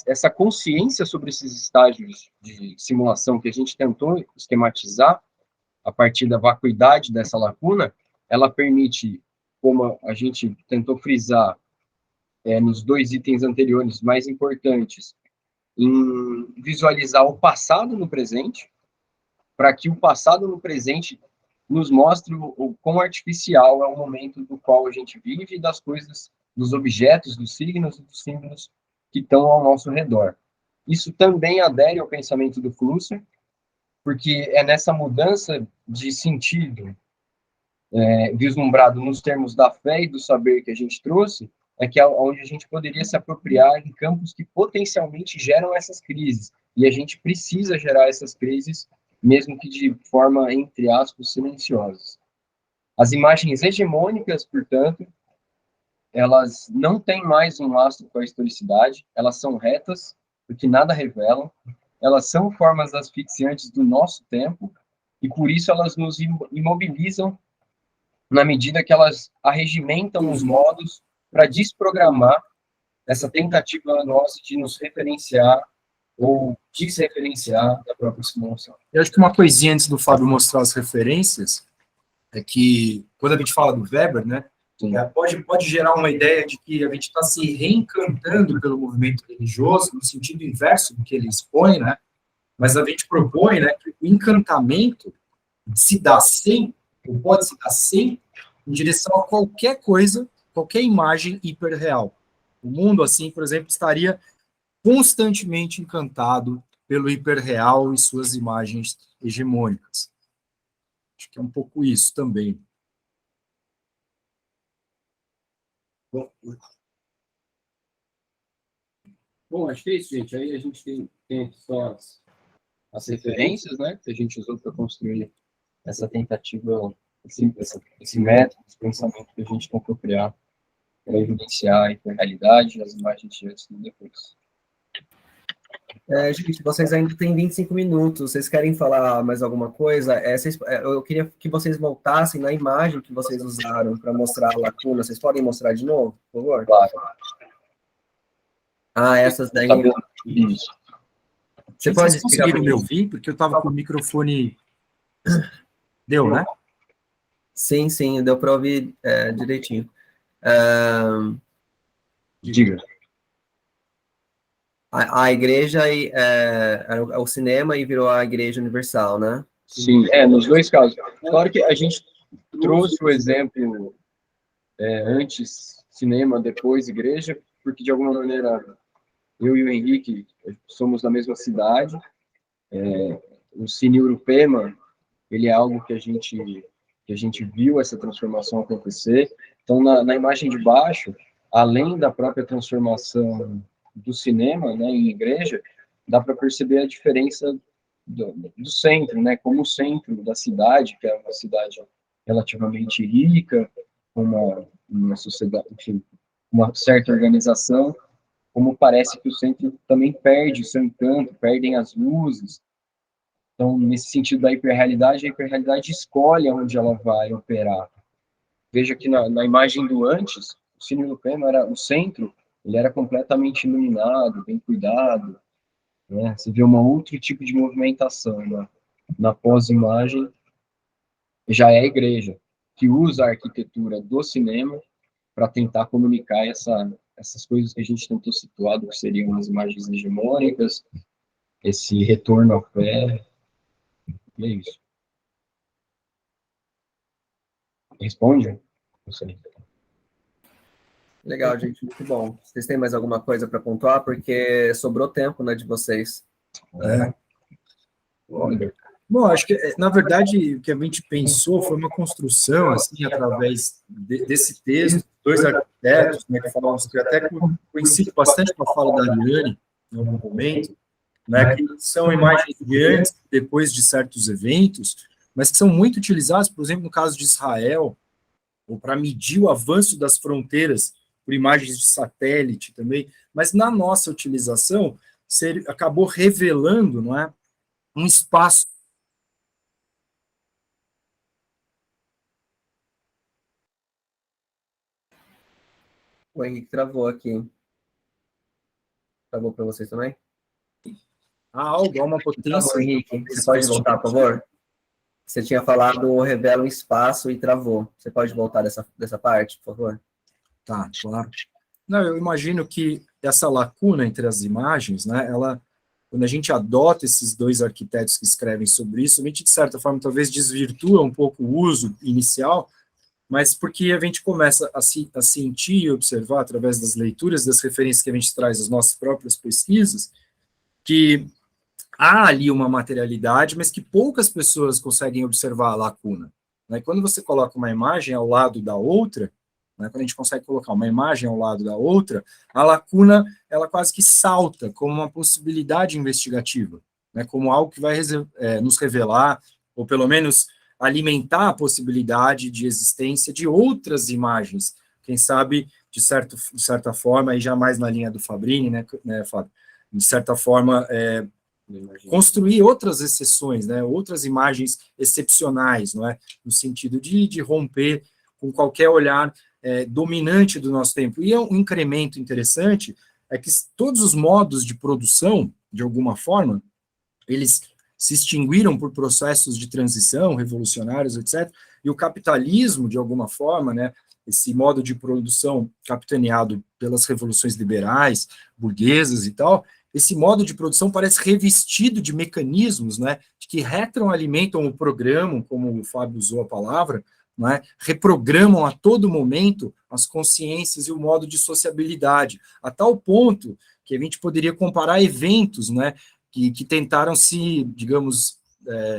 [SPEAKER 4] Essa consciência sobre esses estágios de simulação que a gente tentou esquematizar a partir da vacuidade dessa lacuna, ela permite, como a gente tentou frisar nos 2 itens anteriores mais importantes, em visualizar o passado no presente, para que o passado no presente nos mostre o quão artificial é o momento do qual a gente vive e das coisas, dos objetos, dos signos e dos símbolos que estão ao nosso redor. Isso também adere ao pensamento do Flusser, porque é nessa mudança de sentido vislumbrado nos termos da fé e do saber que a gente trouxe, é que é onde a gente poderia se apropriar em campos que potencialmente geram essas crises. E a gente precisa gerar essas crises, mesmo que de forma, entre aspas, silenciosas. As imagens hegemônicas, portanto, elas não têm mais um lastro com a historicidade, elas são retas, porque nada revelam, elas são formas asfixiantes do nosso tempo, e por isso elas nos imobilizam na medida que elas arregimentam os modos para desprogramar essa tentativa nossa de nos referenciar ou desreferenciar da própria simulação.
[SPEAKER 3] Eu acho que uma coisinha antes do Fábio mostrar as referências é que, quando a gente fala do Weber, né, pode gerar uma ideia de que a gente está se reencantando pelo movimento religioso, no sentido inverso do que ele expõe, né, mas a gente propõe, né, que o encantamento se dá sempre, ou pode se dar sempre, em direção a qualquer coisa, qualquer imagem hiperreal. O mundo, assim, por exemplo, estaria constantemente encantado pelo hiperreal e suas imagens hegemônicas. Acho que é um pouco isso também.
[SPEAKER 4] Bom, acho que é isso, gente. Aí a gente tem aqui só as referências, né, que a gente usou para construir essa tentativa, esse método, esse pensamento que a gente tentou criar para evidenciar a hiperrealidade, as imagens de antes e depois.
[SPEAKER 1] Gente, vocês ainda têm 25 minutos, vocês querem falar mais alguma coisa? Eu queria que vocês voltassem na imagem que vocês usaram para mostrar a lacuna. Vocês podem mostrar de novo, por favor?
[SPEAKER 4] Claro.
[SPEAKER 1] Essas daí.
[SPEAKER 4] Isso.
[SPEAKER 1] Você pode
[SPEAKER 3] Vocês conseguiram me ouvir? Porque eu estava com o microfone... Deu, né?
[SPEAKER 1] Sim, deu para ouvir direitinho.
[SPEAKER 4] Diga.
[SPEAKER 1] A igreja era o cinema e virou a Igreja Universal, né?
[SPEAKER 4] Sim, nos dois casos. Claro que a gente trouxe o exemplo antes cinema, depois igreja, porque de alguma maneira eu e o Henrique somos da mesma cidade. O Cine Urupema, ele é algo que a gente viu essa transformação acontecer. Então, na imagem de baixo, além da própria transformação do cinema, né, em igreja, dá para perceber a diferença do centro, né, como o centro da cidade, que é uma cidade relativamente rica, uma sociedade, enfim, uma certa organização, como parece que o centro também perde o seu encanto, perdem as luzes. Então, nesse sentido da hiperrealidade, a hiperrealidade escolhe onde ela vai operar. Veja que na imagem do antes, o Cine Urupema era o centro, ele era completamente iluminado, bem cuidado, né? Você vê um outro tipo de movimentação. Na pós-imagem, já é a igreja, que usa a arquitetura do cinema para tentar comunicar essas coisas que a gente tentou situar, que seriam as imagens hegemônicas, esse retorno à fé, e é isso. Responde? Não sei.
[SPEAKER 1] Legal, gente, muito bom. Vocês têm mais alguma coisa para pontuar? Porque sobrou tempo, né, de vocês.
[SPEAKER 3] Bom, acho que, na verdade, o que a gente pensou foi uma construção, assim, através desse texto, dois arquitetos, né, que falamos que até coincide bastante com a fala da Ariane, em algum momento, né, que são imagens de antes e depois de certos eventos, mas que são muito utilizadas, por exemplo, no caso de Israel, ou para medir o avanço das fronteiras por imagens de satélite também, mas na nossa utilização, acabou revelando, não é, um espaço.
[SPEAKER 1] O Henrique travou aqui. Travou para vocês também?
[SPEAKER 3] Há uma potência.
[SPEAKER 1] Travou, Henrique. Você pode voltar, por favor? Você tinha falado revela um espaço e travou. Você pode voltar dessa parte, por favor?
[SPEAKER 3] Tá, claro. Não, eu imagino que essa lacuna entre as imagens, né, quando a gente adota esses dois arquitetos que escrevem sobre isso, a gente, de certa forma, talvez desvirtua um pouco o uso inicial, mas porque a gente começa a sentir e observar, através das leituras, das referências que a gente traz das nossas próprias pesquisas, que há ali uma materialidade, mas que poucas pessoas conseguem observar a lacuna. Né? Quando você coloca uma imagem ao lado da outra, né, quando a gente consegue colocar uma imagem ao lado da outra, a lacuna, ela quase que salta como uma possibilidade investigativa, né, como algo que vai nos revelar, ou pelo menos alimentar a possibilidade de existência de outras imagens, quem sabe, de certa forma, e jamais na linha do Fabrini, né, Fábio, de certa forma, construir outras exceções, né, outras imagens excepcionais, não é, no sentido de romper com qualquer olhar dominante do nosso tempo. E um incremento interessante é que todos os modos de produção, de alguma forma, eles se extinguiram por processos de transição, revolucionários, etc., e o capitalismo, de alguma forma, né, esse modo de produção capitaneado pelas revoluções liberais, burguesas e tal, esse modo de produção parece revestido de mecanismos, né, que retroalimentam o programa, como o Fábio usou a palavra, né, reprogramam a todo momento as consciências e o modo de sociabilidade, a tal ponto que a gente poderia comparar eventos, né, que tentaram se, digamos,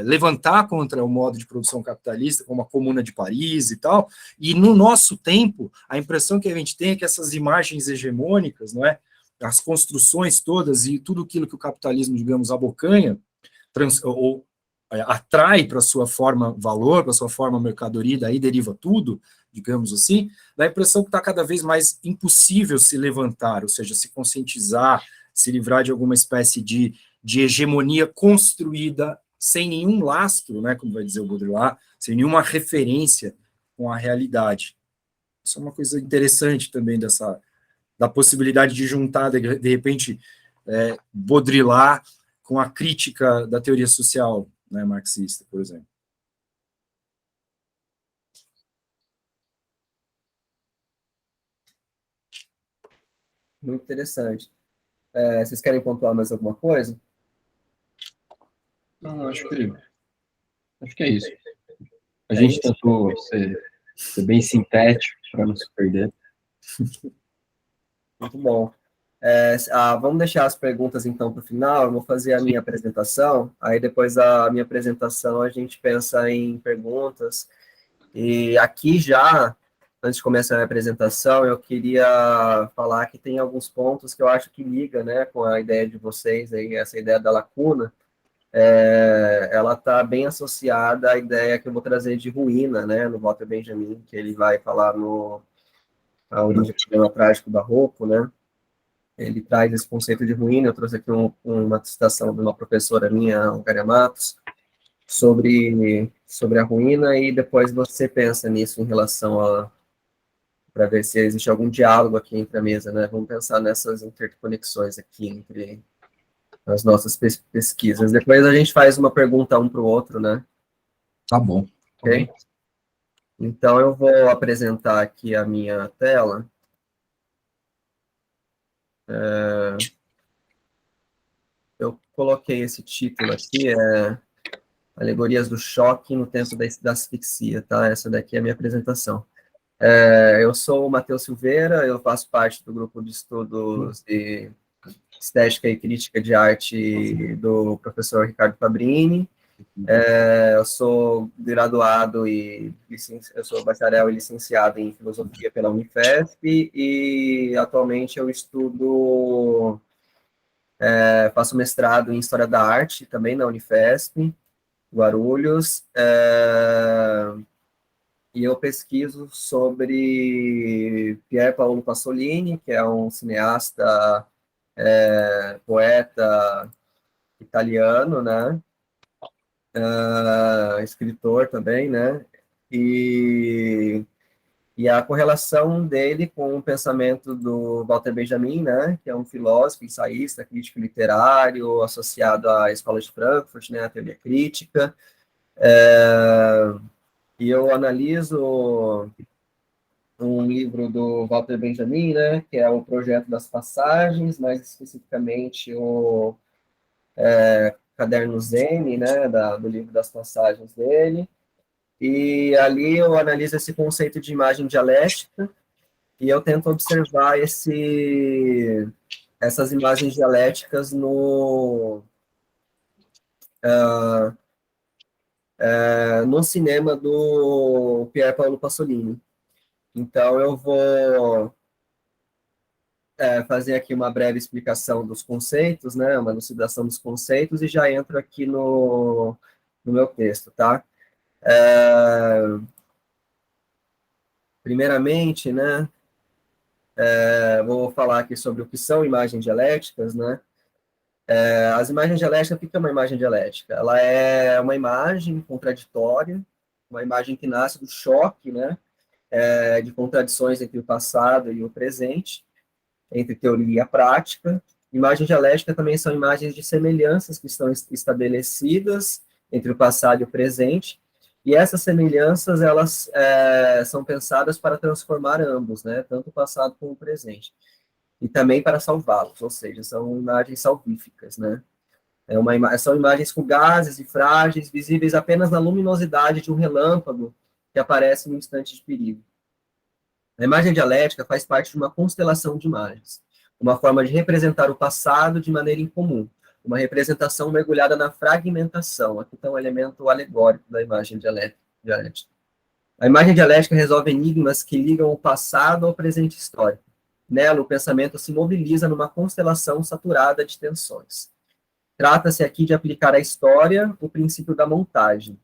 [SPEAKER 3] levantar contra o modo de produção capitalista, como a Comuna de Paris e tal, e no nosso tempo, a impressão que a gente tem é que essas imagens hegemônicas, não é, as construções todas e tudo aquilo que o capitalismo, digamos, abocanha, atrai para sua forma valor, para sua forma mercadoria, daí deriva tudo, digamos assim, dá a impressão que está cada vez mais impossível se levantar, ou seja, se conscientizar, se livrar de alguma espécie de hegemonia construída sem nenhum lastro, né, como vai dizer o Baudrillard, sem nenhuma referência com a realidade. Isso é uma coisa interessante também da possibilidade de juntar, de repente, Baudrillard com a crítica da teoria social, né, marxista, por exemplo.
[SPEAKER 1] Muito interessante. Vocês querem pontuar mais alguma coisa?
[SPEAKER 4] Não, acho que é isso. A gente tentou ser bem sintético para não se perder.
[SPEAKER 1] Muito bom. Vamos deixar as perguntas, então, para o final. Eu vou fazer a minha apresentação. Aí, depois da minha apresentação, a gente pensa em perguntas. E aqui já, antes de começar a minha apresentação, eu queria falar que tem alguns pontos que eu acho que liga, né, com a ideia de vocês, aí, essa ideia da lacuna. Ela está bem associada à ideia que eu vou trazer de ruína, né, no Walter Benjamin, que ele vai falar A Origem do Problema Trágico Barroco, né? Ele traz esse conceito de ruína. Eu trouxe aqui uma citação de uma professora minha, Algaria Matos, sobre a ruína, e depois você pensa nisso em relação para ver se existe algum diálogo aqui entre a mesa, né? Vamos pensar nessas interconexões aqui entre as nossas pesquisas. Depois a gente faz uma pergunta um para o outro, né?
[SPEAKER 3] Tá bom.
[SPEAKER 1] Ok? Então, eu vou apresentar aqui a minha tela. Eu coloquei esse título aqui, Alegorias do Choque no Tempo da Asfixia, tá? Essa daqui é a minha apresentação. Eu sou o Matheus Silveira, eu faço parte do grupo de estudos de Estética e Crítica de Arte do professor Ricardo Fabrini, Eu sou graduado eu sou bacharel e licenciado em filosofia pela Unifesp e atualmente eu faço mestrado em História da Arte também na Unifesp, Guarulhos, e eu pesquiso sobre Pier Paolo Pasolini, que é um cineasta, poeta italiano, né? Escritor também, né? E, e a correlação dele com o pensamento do Walter Benjamin, né? Que é um filósofo, ensaísta, crítico literário, associado à Escola de Frankfurt, né? A teoria crítica. E eu analiso um livro do Walter Benjamin, né, que é o Projeto das Passagens, mais especificamente o Caderno Zen, né, do livro das passagens dele, e ali eu analiso esse conceito de imagem dialética, e eu tento observar essas imagens dialéticas no cinema do Pier Paolo Pasolini. Então, eu vou fazer aqui uma breve explicação dos conceitos, né, uma elucidação dos conceitos, e já entro aqui no meu texto, tá? Primeiramente, né, vou falar aqui sobre o que são imagens dialéticas, né? As imagens dialéticas, o que é uma imagem dialética? Ela é uma imagem contraditória, uma imagem que nasce do choque, né, de contradições entre o passado e o presente, entre teoria e a prática. Imagem dialética também são imagens de semelhanças que estão estabelecidas entre o passado e o presente, e essas semelhanças, elas são pensadas para transformar ambos, né, tanto o passado como o presente, e também para salvá-los, ou seja, são imagens salvíficas, né. São imagens fugazes e frágeis, visíveis apenas na luminosidade de um relâmpago que aparece no instante de perigo. A imagem dialética faz parte de uma constelação de imagens, uma forma de representar o passado de maneira incomum, uma representação mergulhada na fragmentação. Aqui está um elemento alegórico da imagem dialética. A imagem dialética resolve enigmas que ligam o passado ao presente histórico. Nela, o pensamento se mobiliza numa constelação saturada de tensões. Trata-se aqui de aplicar à história o princípio da montagem.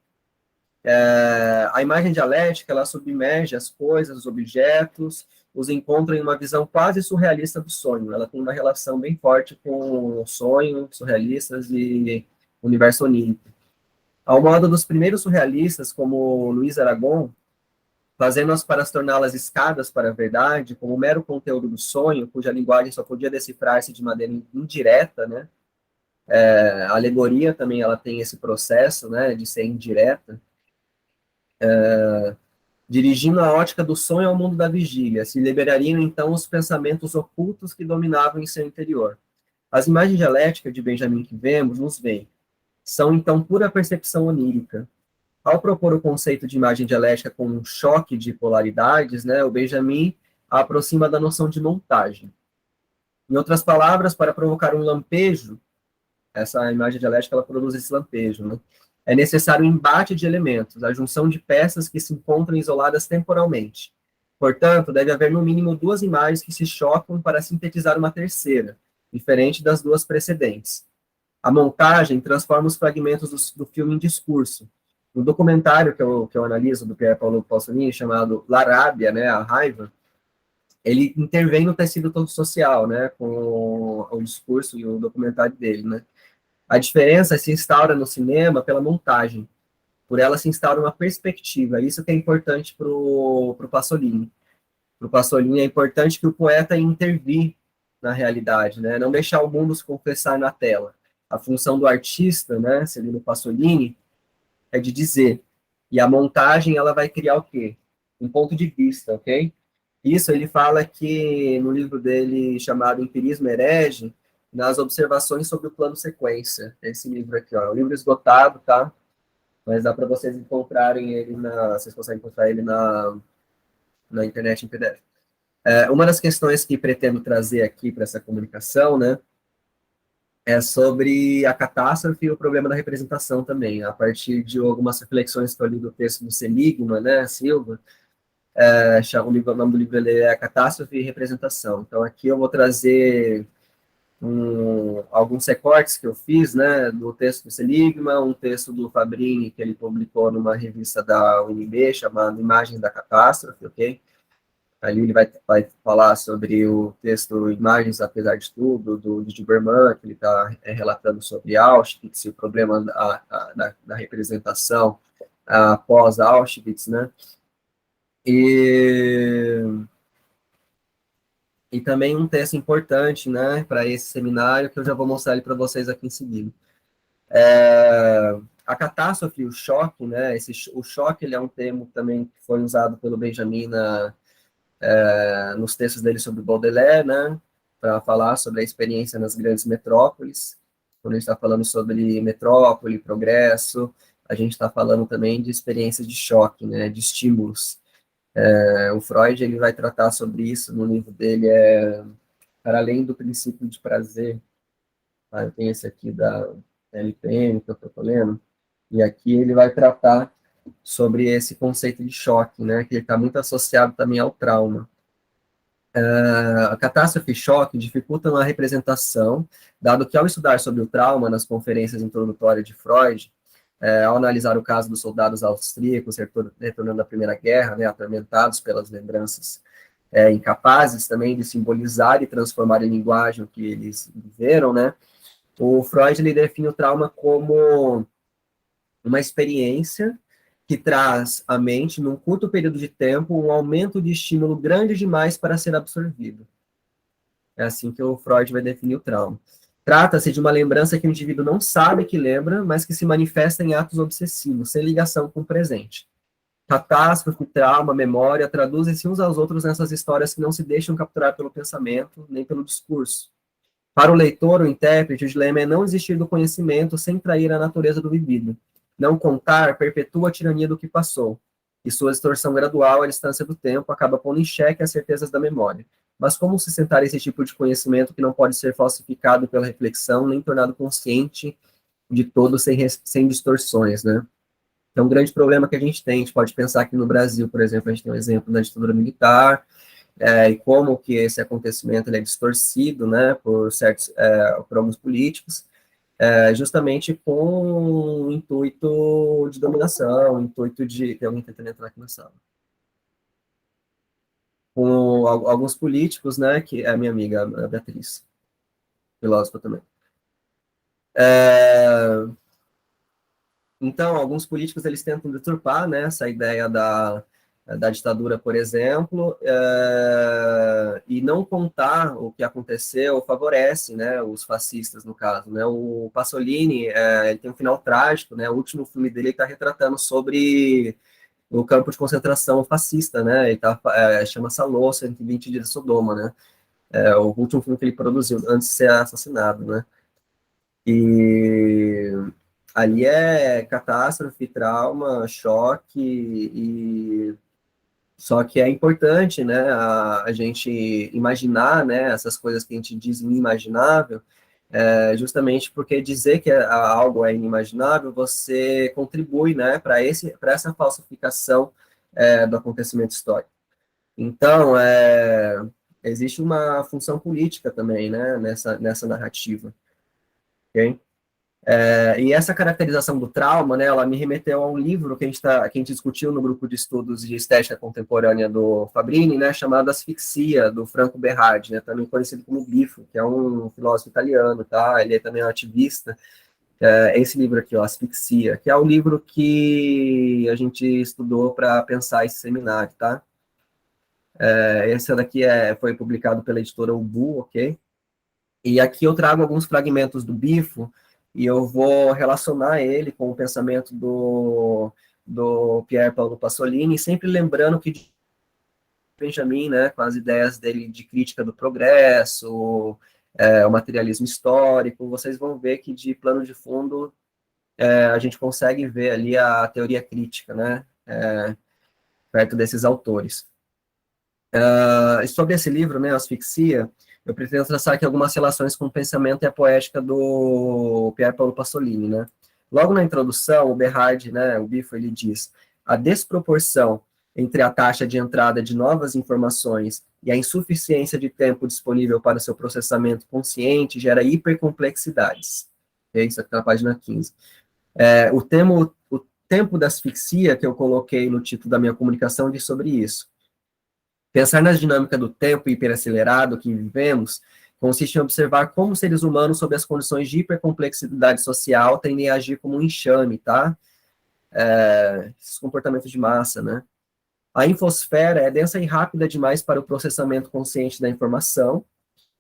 [SPEAKER 1] A imagem dialética, ela submerge as coisas, os objetos, os encontra em uma visão quase surrealista do sonho. Ela tem uma relação bem forte com o sonho, surrealistas e universo onírico. Ao modo dos primeiros surrealistas, como Luiz Aragon, fazendo-as para torná-las escadas para a verdade, como o mero conteúdo do sonho, cuja linguagem só podia decifrar-se de maneira indireta, né? A alegoria também ela tem esse processo, né, de ser indireta, dirigindo a ótica do sonho ao mundo da vigília, se liberariam então os pensamentos ocultos que dominavam em seu interior. As imagens dialéticas de Benjamin que vemos, nos veem, são então pura percepção onírica. Ao propor o conceito de imagem dialética como um choque de polaridades, né, o Benjamin a aproxima da noção de montagem. Em outras palavras, para provocar um lampejo, essa imagem dialética ela produz esse lampejo, né? É necessário um embate de elementos, a junção de peças que se encontram isoladas temporalmente. Portanto, deve haver no mínimo duas imagens que se chocam para sintetizar uma terceira, diferente das duas precedentes. A montagem transforma os fragmentos do filme em discurso. No documentário que eu analiso do Pier Paolo Pasolini, chamado La Rabbia, né, a raiva, ele intervém no tecido todo social, né, com o discurso e o documentário dele, né. A diferença se instaura no cinema pela montagem. Por ela se instaura uma perspectiva. Isso que é importante para o Pasolini. Para o Pasolini é importante que o poeta intervir na realidade, né? Não deixar o mundo se confessar na tela. A função do artista, né, segundo Pasolini, é de dizer. E a montagem, ela vai criar o quê? Um ponto de vista, ok? Isso ele fala que no livro dele chamado Empirismo Herege, nas observações sobre o plano sequência. Esse livro aqui, ó, é um livro esgotado, tá? Mas dá para vocês encontrarem ele vocês conseguem encontrar ele na internet em PDF. Uma das questões que pretendo trazer aqui para essa comunicação, né, é sobre a catástrofe e o problema da representação também, a partir de algumas reflexões que eu li do texto do Seligman, né, Silva, o nome do livro é Catástrofe e Representação. Então, aqui eu vou trazer alguns recortes que eu fiz, né, do texto do Seligman, um texto do Fabrini, que ele publicou numa revista da UNB, chamada Imagens da Catástrofe, ok? Ali ele vai falar sobre o texto Imagens, Apesar de Tudo, do Gilberman, que ele está relatando sobre Auschwitz, e o problema da representação após Auschwitz, né? E também um texto importante, né, para esse seminário, que eu já vou mostrar ele para vocês aqui em seguida. A catástrofe, o choque, né, o choque ele é um termo também que foi usado pelo Benjamin nos textos dele sobre Baudelaire, né, para falar sobre a experiência nas grandes metrópoles. Quando a gente está falando sobre metrópole, progresso, a gente está falando também de experiências de choque, né, de estímulos. O Freud ele vai tratar sobre isso no livro dele, Para Além do Princípio de Prazer. Tá? Tem esse aqui da LPM, que eu estou lendo, e aqui ele vai tratar sobre esse conceito de choque, né, que está muito associado também ao trauma. A catástrofe e choque dificultam a representação, dado que ao estudar sobre o trauma nas conferências introdutórias de Freud, ao analisar o caso dos soldados austríacos retornando da Primeira Guerra, né, atormentados pelas lembranças, incapazes também de simbolizar e transformar em linguagem o que eles viveram, né, o Freud ele define o trauma como uma experiência que traz à mente, num curto período de tempo, um aumento de estímulo grande demais para ser absorvido. É assim que o Freud vai definir o trauma. Trata-se de uma lembrança que o indivíduo não sabe que lembra, mas que se manifesta em atos obsessivos, sem ligação com o presente. Catástrofe, trauma, memória traduzem-se uns aos outros nessas histórias que não se deixam capturar pelo pensamento, nem pelo discurso. Para o leitor, o intérprete, o dilema é não existir do conhecimento sem trair a natureza do vivido. Não contar perpetua a tirania do que passou, e sua distorção gradual à distância do tempo acaba pondo em xeque as certezas da memória. Mas como sustentar esse tipo de conhecimento que não pode ser falsificado pela reflexão, nem tornado consciente de todo sem distorções, né? É um grande problema que a gente pode pensar que no Brasil, por exemplo, a gente tem um exemplo da ditadura militar, e como que esse acontecimento é distorcido, né, por alguns políticos, justamente com o intuito de dominação, o intuito de... Tem alguém tentando entrar aqui na sala. Com alguns políticos, né, que é a minha amiga, a Beatriz, filósofa também. Então, alguns políticos, eles tentam deturpar, né, essa ideia da ditadura, por exemplo, e não contar o que aconteceu favorece, né, os fascistas, no caso, né, o Pasolini, ele tem um final trágico, né, o último filme dele está retratando sobre o campo de concentração fascista, né, ele chama Salò, 120 dias de Sodoma, né, o último filme que ele produziu antes de ser assassinado, né, e ali é catástrofe, trauma, choque, só que é importante, né, a gente imaginar, né, essas coisas que a gente diz inimaginável, justamente porque dizer que algo é inimaginável, você contribui, né, para essa falsificação do acontecimento histórico. Então, existe uma função política também, né, nessa narrativa, ok? E essa caracterização do trauma, né, ela me remeteu a um livro que a gente discutiu no grupo de estudos de estética contemporânea do Fabrini, né, chamado Asfixia, do Franco Berardi, né, também conhecido como Bifo, que é um filósofo italiano, tá? Ele é também um ativista. Esse livro aqui, ó, Asfixia, que é o livro que a gente estudou para pensar esse seminário, tá? Esse daqui foi publicado pela editora Ubu, ok? E aqui eu trago alguns fragmentos do Bifo, e eu vou relacionar ele com o pensamento do Pier Paolo Pasolini, sempre lembrando que Benjamin, né, com as ideias dele de crítica do progresso, o materialismo histórico, vocês vão ver que de plano de fundo a gente consegue ver ali a teoria crítica, né, perto desses autores. Sobre esse livro, né, Asfixia, eu pretendo traçar aqui algumas relações com o pensamento e a poética do Pier Paolo Pasolini, né? Logo na introdução, o Berardi, né, o Bifo, ele diz: a desproporção entre a taxa de entrada de novas informações e a insuficiência de tempo disponível para seu processamento consciente gera hipercomplexidades. Isso aqui na página 15. O tempo da asfixia, que eu coloquei no título da minha comunicação, diz sobre isso. Pensar na dinâmica do tempo hiperacelerado que vivemos consiste em observar como seres humanos, sob as condições de hipercomplexidade social, tendem a agir como um enxame, tá? Esses comportamentos de massa, né? A infosfera é densa e rápida demais para o processamento consciente da informação,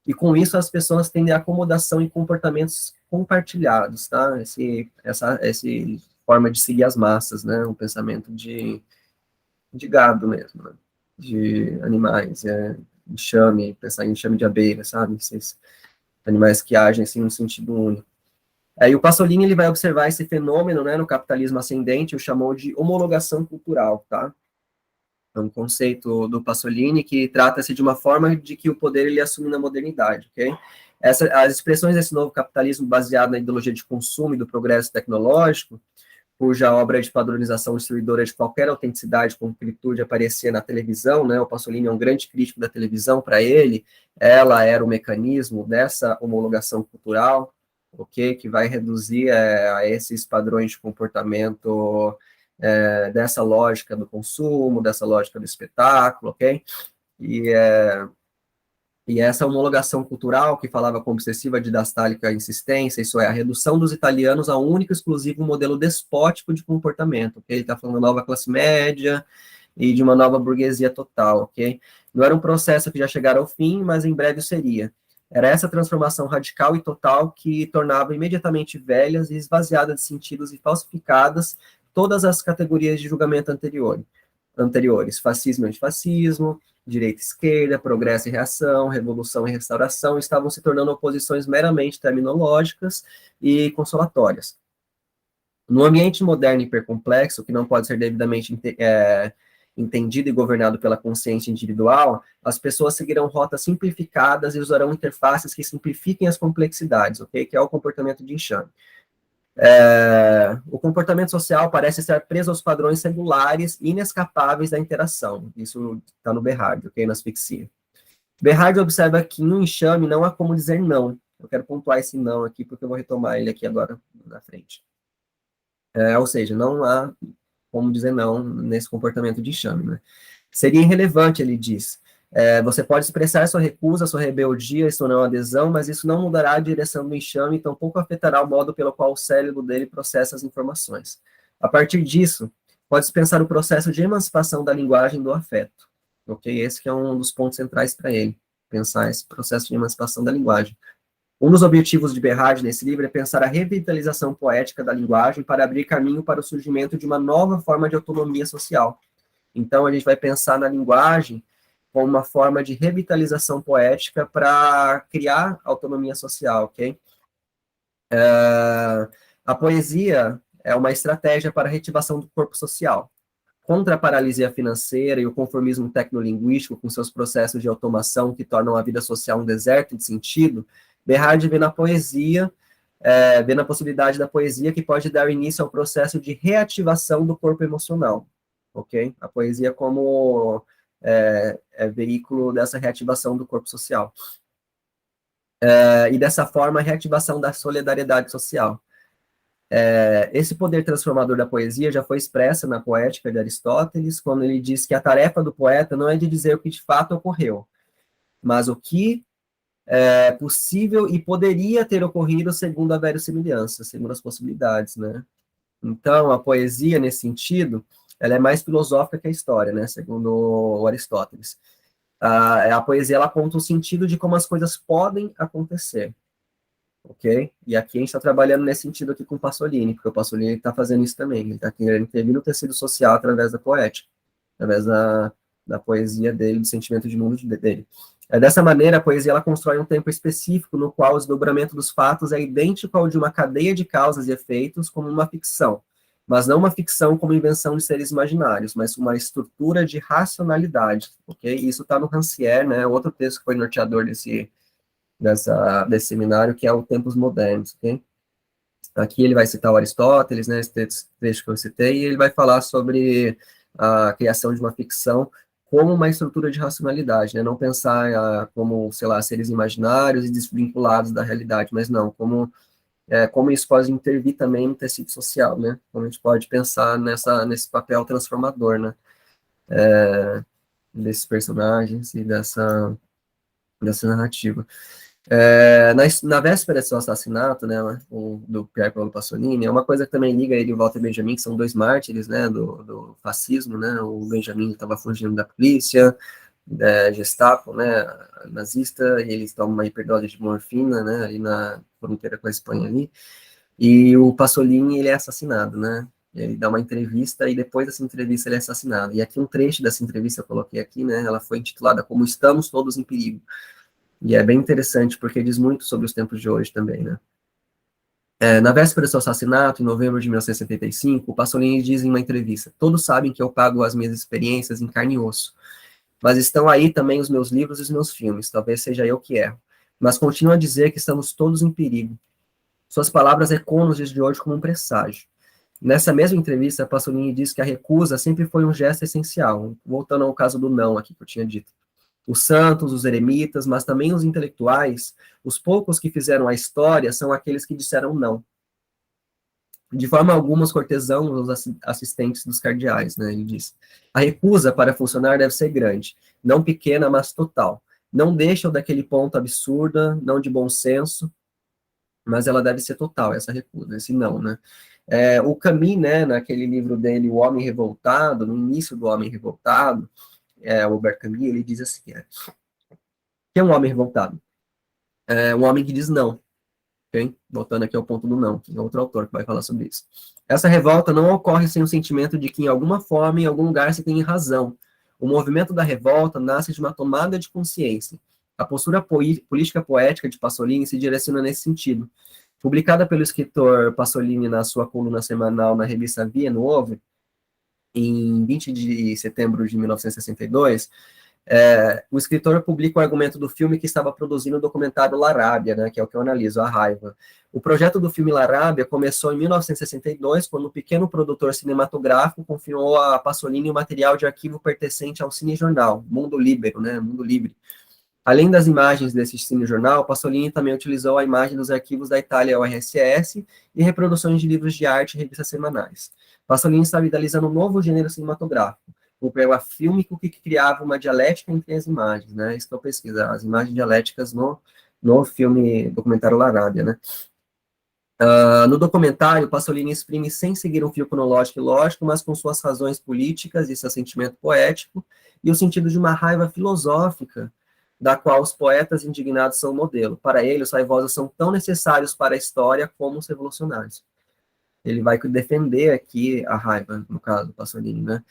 [SPEAKER 1] e com isso as pessoas tendem a acomodação em comportamentos compartilhados, tá? Essa forma de seguir as massas, né? Um pensamento de gado mesmo, né? De animais, enxame, pensar em enxame de abelha, sabe? Esses animais que agem assim no sentido único. E o Pasolini, ele vai observar esse fenômeno, né, no capitalismo ascendente, o chamou de homologação cultural, tá? É um conceito do Pasolini que trata-se de uma forma de que o poder ele assume na modernidade, ok? As expressões desse novo capitalismo baseado na ideologia de consumo e do progresso tecnológico, cuja obra de padronização destruidora de qualquer autenticidade, concretude aparecia na televisão, né? O Pasolini é um grande crítico da televisão. Para ele, ela era o mecanismo dessa homologação cultural, ok? Que vai reduzir a esses padrões de comportamento, dessa lógica do consumo, dessa lógica do espetáculo, ok? E essa homologação cultural, que falava com obsessiva didastálica insistência, isso é, a redução dos italianos a um único exclusivo modelo despótico de comportamento, ok? Ele está falando da nova classe média e de uma nova burguesia total, ok? Não era um processo que já chegara ao fim, mas em breve seria. Era essa transformação radical e total que tornava imediatamente velhas e esvaziadas de sentidos e falsificadas todas as categorias de julgamento anteriores, fascismo e antifascismo, direita e esquerda, progresso e reação, revolução e restauração, estavam se tornando oposições meramente terminológicas e consolatórias. No ambiente moderno e hipercomplexo, que não pode ser devidamente entendido e governado pela consciência individual, as pessoas seguirão rotas simplificadas e usarão interfaces que simplifiquem as complexidades, ok? Que é o comportamento de enxame. O comportamento social parece estar preso aos padrões celulares inescapáveis da interação. Isso está no Berardi, ok? Na asfixia. Berardi observa que no enxame não há como dizer não. Eu quero pontuar esse não aqui, porque eu vou retomar ele aqui agora na frente. Ou seja, não há como dizer não nesse comportamento de enxame, né? Seria irrelevante, ele diz. Você pode expressar sua recusa, sua rebeldia, sua não adesão, mas isso não mudará a direção do enxame e tampouco afetará o modo pelo qual o cérebro dele processa as informações. A partir disso, pode-se pensar o processo de emancipação da linguagem do afeto, ok? Esse que é um dos pontos centrais para ele, pensar esse processo de emancipação da linguagem. Um dos objetivos de Berardi nesse livro é pensar a revitalização poética da linguagem para abrir caminho para o surgimento de uma nova forma de autonomia social. Então, a gente vai pensar na linguagem como uma forma de revitalização poética para criar autonomia social, ok? A poesia é uma estratégia para a reativação do corpo social. Contra a paralisia financeira e o conformismo tecnolinguístico com seus processos de automação que tornam a vida social um deserto de sentido, Berardi vê na poesia, vê na possibilidade da poesia que pode dar início ao processo de reativação do corpo emocional, ok? A poesia como veículo dessa reativação do corpo social. E dessa forma, a reativação da solidariedade social. Esse poder transformador da poesia já foi expresso na Poética de Aristóteles, quando ele diz que a tarefa do poeta não é de dizer o que de fato ocorreu, mas o que é possível e poderia ter ocorrido segundo a verossimilhança, segundo as possibilidades, né? Então, a poesia, nesse sentido, ela é mais filosófica que a história, né? Segundo o Aristóteles. A poesia, ela aponta o sentido de como as coisas podem acontecer, ok? E aqui a gente está trabalhando nesse sentido aqui com o Pasolini, porque o Pasolini está fazendo isso também, ele está querendo intervir no tecido social através da poética, através da poesia dele, do sentimento de mundo dele. Dessa maneira, a poesia ela constrói um tempo específico no qual o desdobramento dos fatos é idêntico ao de uma cadeia de causas e efeitos, como uma ficção, mas não uma ficção como invenção de seres imaginários, mas uma estrutura de racionalidade, ok? Isso está no Rancière, né, outro texto que foi norteador desse desse seminário, que é o Tempos Modernos, ok? Aqui ele vai citar o Aristóteles, né, esse trecho que eu citei, e ele vai falar sobre a criação de uma ficção como uma estrutura de racionalidade, né, não pensar como, sei lá, seres imaginários e desvinculados da realidade, mas não, como isso pode intervir também no tecido social, né, como a gente pode pensar nesse papel transformador, né, desses personagens e dessa narrativa. Na véspera de seu assassinato, né, do Pier Paolo Pasolini, é uma coisa que também liga ele e o Walter Benjamin, que são dois mártires, né, do fascismo, né, o Benjamin estava fugindo da polícia, Gestapo, né, nazista, e eles tomam uma hiperdose de morfina, né, ali na fronteira com a Espanha ali, e o Pasolini, ele é assassinado, né, ele dá uma entrevista, e depois dessa entrevista ele é assassinado, e aqui um trecho dessa entrevista eu coloquei aqui, né, ela foi intitulada como Estamos Todos em Perigo, e é bem interessante, porque diz muito sobre os tempos de hoje também, né. Na véspera do seu assassinato, em novembro de 1975, o Pasolini diz em uma entrevista: todos sabem que eu pago as minhas experiências em carne e osso, mas estão aí também os meus livros e os meus filmes, talvez seja eu que erro. Mas continuo a dizer que estamos todos em perigo. Suas palavras ecoam nos dias de hoje como um presságio. Nessa mesma entrevista, Pasolini diz que a recusa sempre foi um gesto essencial, voltando ao caso do não aqui que eu tinha dito. Os santos, os eremitas, mas também os intelectuais, os poucos que fizeram a história, são aqueles que disseram não. De forma alguma, os cortesãos, os assistentes dos cardeais, né, ele diz. A recusa para funcionar deve ser grande, não pequena, mas total. Não deixa daquele ponto absurda, não de bom senso, mas ela deve ser total, essa recusa, esse não, né. O Camus, né, naquele livro dele, O Homem Revoltado, no início do Homem Revoltado, o Albert Camus, ele diz assim, que é um homem revoltado? É um homem que diz não, ok? Voltando aqui ao ponto do não, que é outro autor que vai falar sobre isso. Essa revolta não ocorre sem o sentimento de que, em alguma forma, em algum lugar, se tem razão. O movimento da revolta nasce de uma tomada de consciência. A postura política poética de Pasolini se direciona nesse sentido. Publicada pelo escritor Pasolini na sua coluna semanal na revista Via Nuova, em 20 de setembro de 1962, o escritor publica o argumento do filme que estava produzindo o documentário Lárábia, né, que é o que eu analiso, A Raiva. O projeto do filme Lárábia começou em 1962, quando um pequeno produtor cinematográfico confiou a Pasolini o material de arquivo pertencente ao cinejornal, Mundo Libero, né, Mundo Livre. Além das imagens desse cinejornal, Pasolini também utilizou a imagem dos arquivos da Itália URSS e reproduções de livros de arte e revistas semanais. Pasolini estava idealizando um novo gênero cinematográfico, o problema fílmico que criava uma dialética entre as imagens, né? Isso que eu pesquiso, as imagens dialéticas no filme documentário Lárábia, né? No documentário, Pasolini exprime sem seguir um fio cronológico e lógico, mas com suas razões políticas e seu sentimento poético, e o sentido de uma raiva filosófica, da qual os poetas indignados são o modelo. Para ele, os raivosos são tão necessários para a história como os revolucionários. Ele vai defender aqui a raiva, no caso do Pasolini, né?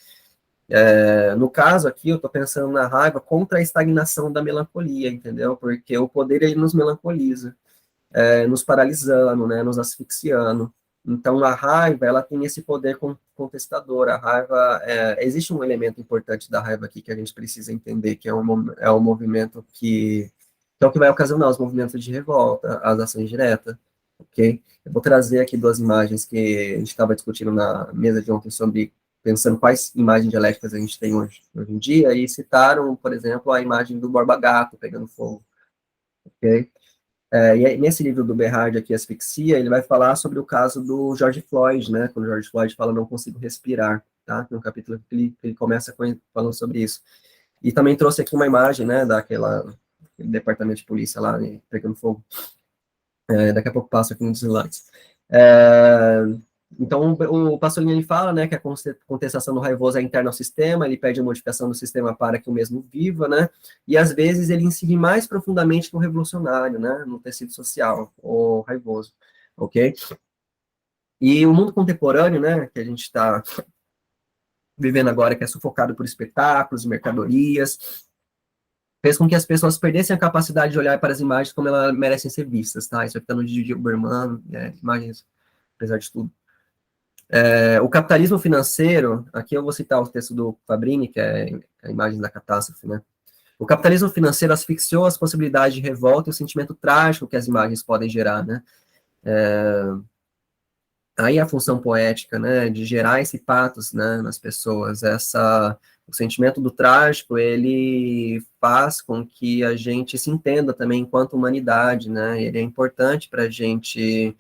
[SPEAKER 1] No caso aqui, eu estou pensando na raiva contra a estagnação da melancolia, entendeu? Porque o poder, ele nos melancoliza, nos paralisando, né, nos asfixiando. Então, a raiva, ela tem esse poder contestador. A raiva, existe um elemento importante da raiva aqui que a gente precisa entender, que é um movimento que é o que vai ocasionar os movimentos de revolta, as ações diretas, ok? Eu vou trazer aqui duas imagens que a gente estava discutindo na mesa de ontem sobre pensando quais imagens dialéticas a gente tem hoje em dia, e citaram, por exemplo, a imagem do Borba Gato pegando fogo, ok? E nesse livro do Berard aqui, Asfixia, ele vai falar sobre o caso do George Floyd, né, quando o George Floyd fala não consigo respirar, tá? Tem um capítulo que ele começa falando sobre isso. E também trouxe aqui uma imagem, né, daquele departamento de polícia lá, né, pegando fogo. Daqui a pouco passo aqui nos slides. Então, o Pasolini ele fala, né, que a contestação do raivoso é interna ao sistema, ele pede a modificação do sistema para que o mesmo viva, né, e às vezes ele incide mais profundamente no revolucionário, né, no tecido social, o raivoso, ok? E o mundo contemporâneo, né, que a gente está vivendo agora, que é sufocado por espetáculos, mercadorias, fez com que as pessoas perdessem a capacidade de olhar para as imagens como elas merecem ser vistas, tá? Isso aqui está no Didi Berman, imagens, apesar de tudo. O capitalismo financeiro, aqui eu vou citar o texto do Fabrini, que é a imagem da catástrofe, né? O capitalismo financeiro asfixiou as possibilidades de revolta e o sentimento trágico que as imagens podem gerar, né? Aí a função poética, né, de gerar esse patos, né, nas pessoas, o sentimento do trágico, ele faz com que a gente se entenda também enquanto humanidade, né, ele é importante para a gente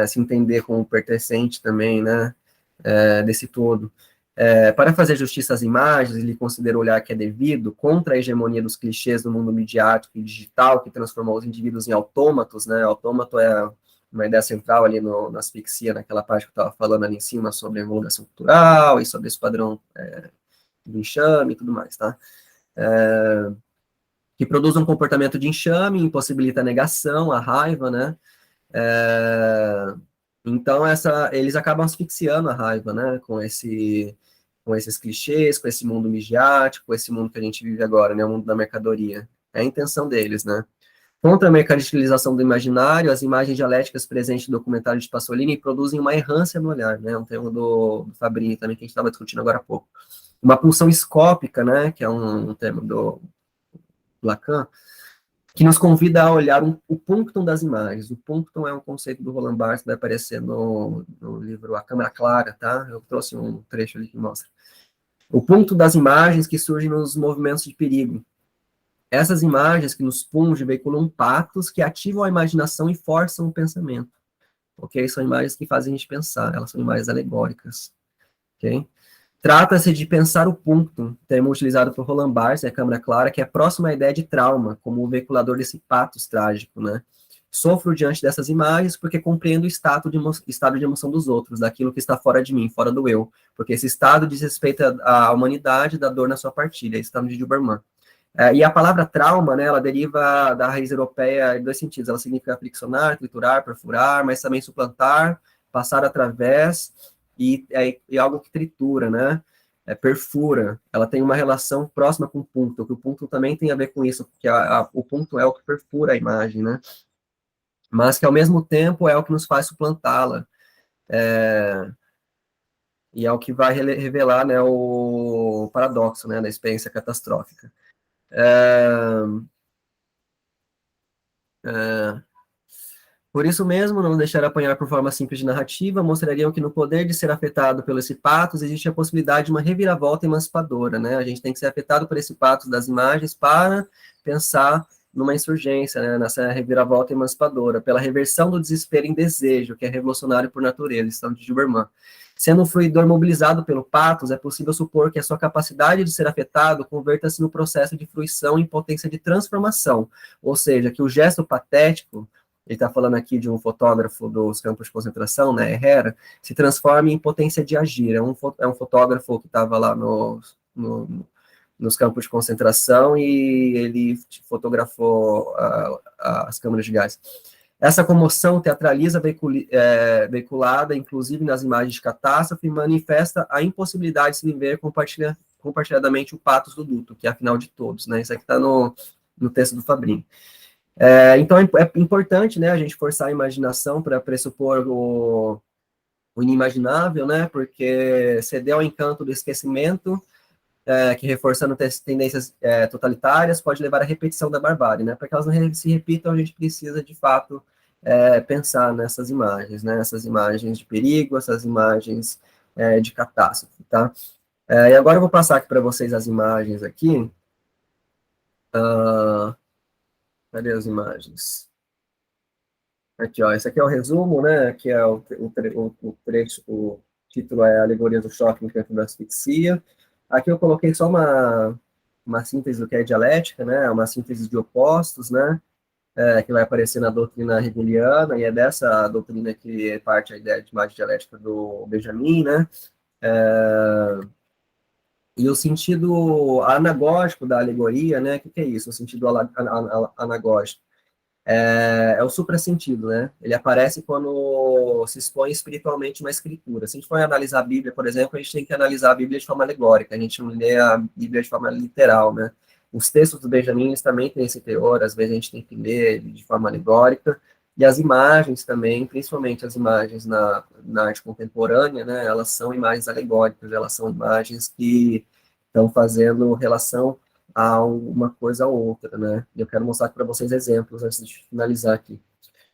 [SPEAKER 1] se entender como pertencente também, né, desse todo. Para fazer justiça às imagens, ele considera o olhar que é devido contra a hegemonia dos clichês do mundo midiático e digital, que transformou os indivíduos em autômatos, né, autômato é uma ideia central ali na asfixia, naquela parte que eu estava falando ali em cima sobre a evolução cultural e sobre esse padrão do enxame e tudo mais, tá? Que produz um comportamento de enxame, impossibilita a negação, a raiva, né? Então, eles acabam asfixiando a raiva, né? Com esses clichês, com esse mundo midiático, com esse mundo que a gente vive agora, né? O mundo da mercadoria. É a intenção deles, né? Contra a mercantilização do imaginário, as imagens dialéticas presentes no documentário de Pasolini produzem uma errância no olhar, né? Um termo do Fabrini também, que a gente estava discutindo agora há pouco. Uma pulsão escópica, né? Que é um termo do Lacan, que nos convida a olhar o punctum das imagens. O punctum é um conceito do Roland Barthes, que vai aparecer no livro A Câmara Clara, tá? Eu trouxe um trecho ali que mostra. O punctum das imagens que surgem nos movimentos de perigo. Essas imagens que nos pungem veiculam patos que ativam a imaginação e forçam o pensamento. Ok? São imagens que fazem a gente pensar, elas são imagens alegóricas. Ok? Trata-se de pensar o punctum, termo utilizado por Roland Barthes, a Câmara Clara, que é próximo à ideia de trauma, como o veiculador desse patos trágico, né? Sofro diante dessas imagens porque compreendo o estado de emoção dos outros, daquilo que está fora de mim, fora do eu, porque esse estado diz respeito à humanidade da dor na sua partilha, esse está no Gilberman. E a palavra trauma, né, ela deriva da raiz europeia em dois sentidos, ela significa friccionar, triturar, perfurar, mas também suplantar, passar através, e algo que tritura, né, perfura, ela tem uma relação próxima com o ponto, que o ponto também tem a ver com isso, porque o ponto é o que perfura a imagem, né, mas que ao mesmo tempo é o que nos faz suplantá-la, e é o que vai revelar, né, o paradoxo, né, da experiência catastrófica. Por isso mesmo, não deixar apanhar por forma simples de narrativa, mostrariam que no poder de ser afetado pelo esse patos existe a possibilidade de uma reviravolta emancipadora, né? A gente tem que ser afetado por esse patos das imagens para pensar numa insurgência, né? Nessa reviravolta emancipadora, pela reversão do desespero em desejo, que é revolucionário por natureza, estão de Gilberman. Sendo um fruidor mobilizado pelo patos, é possível supor que a sua capacidade de ser afetado converta-se no processo de fruição em potência de transformação, ou seja, que o gesto patético, ele está falando aqui de um fotógrafo dos campos de concentração, né, Herrera, se transforma em potência de agir. É um fotógrafo que estava lá nos campos de concentração e ele fotografou as câmaras de gás. Essa comoção teatraliza veiculada, inclusive nas imagens de catástrofe, manifesta a impossibilidade de se viver compartilhadamente o patos do luto, que é a final de todos, né? Isso aqui está no texto do Fabrini. Então, é importante, né, a gente forçar a imaginação para pressupor o inimaginável, né, porque ceder ao encanto do esquecimento, que reforçando tendências totalitárias, pode levar à repetição da barbárie, né, para que elas não se repitam, a gente precisa, de fato, pensar nessas imagens, né, essas imagens de perigo, essas imagens de catástrofe, tá? E agora eu vou passar aqui para vocês as imagens aqui. Cadê as imagens? Aqui, ó, esse aqui é o resumo, né, que é o trecho, o título é Alegoria do Choque no Campo da Asfixia. Aqui eu coloquei só uma síntese do que é dialética, né, uma síntese de opostos, né, que vai aparecer na doutrina hegeliana, e é dessa doutrina que parte a ideia de imagem dialética do Benjamin, né, e o sentido anagógico da alegoria, né, o que é isso, o sentido anagógico? É o suprassentido, né? Ele aparece quando se expõe espiritualmente uma escritura. Se a gente for analisar a Bíblia, por exemplo, a gente tem que analisar a Bíblia de forma alegórica, a gente não lê a Bíblia de forma literal, né? Os textos do Benjamin também têm esse teor, às vezes a gente tem que ler ele de forma alegórica, e as imagens também, principalmente as imagens na arte contemporânea, né? Elas são imagens alegóricas, elas são imagens que estão fazendo relação a uma coisa ou outra, né? E eu quero mostrar para vocês exemplos antes de finalizar aqui.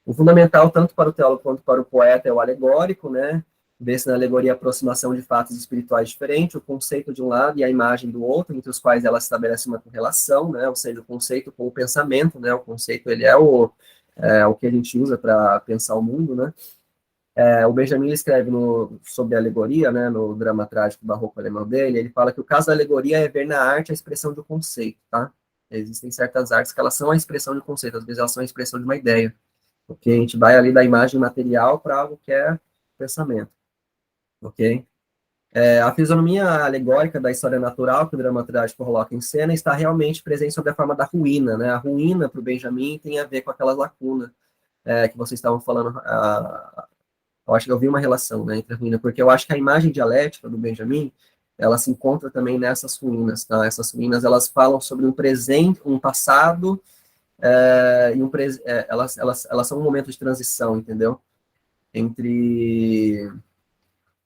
[SPEAKER 1] O fundamental, tanto para o teólogo quanto para o poeta, é o alegórico, né? Vê-se na alegoria a aproximação de fatos espirituais diferentes, o conceito de um lado e a imagem do outro, entre os quais ela estabelece uma correlação, né? Ou seja, o conceito com o pensamento, né? O conceito, ele é o que a gente usa para pensar o mundo, né? O Benjamin escreve sobre a alegoria, né? No drama trágico barroco alemão dele, ele fala que o caso da alegoria é ver na arte a expressão de um conceito, tá? Existem certas artes que elas são a expressão de um conceito, às vezes elas são a expressão de uma ideia, ok? A gente vai ali da imagem material para algo que é pensamento, ok? A fisionomia alegórica da história natural que o drama trágico coloca em cena está realmente presente sob a forma da ruína, né? A ruína, para o Benjamin, tem a ver com aquelas lacunas que vocês estavam falando. Eu acho que eu vi uma relação, né, entre a ruína, porque eu acho que a imagem dialética do Benjamin, ela se encontra também nessas ruínas, tá? Essas ruínas, elas falam sobre um presente, um passado, elas são um momento de transição, entendeu? E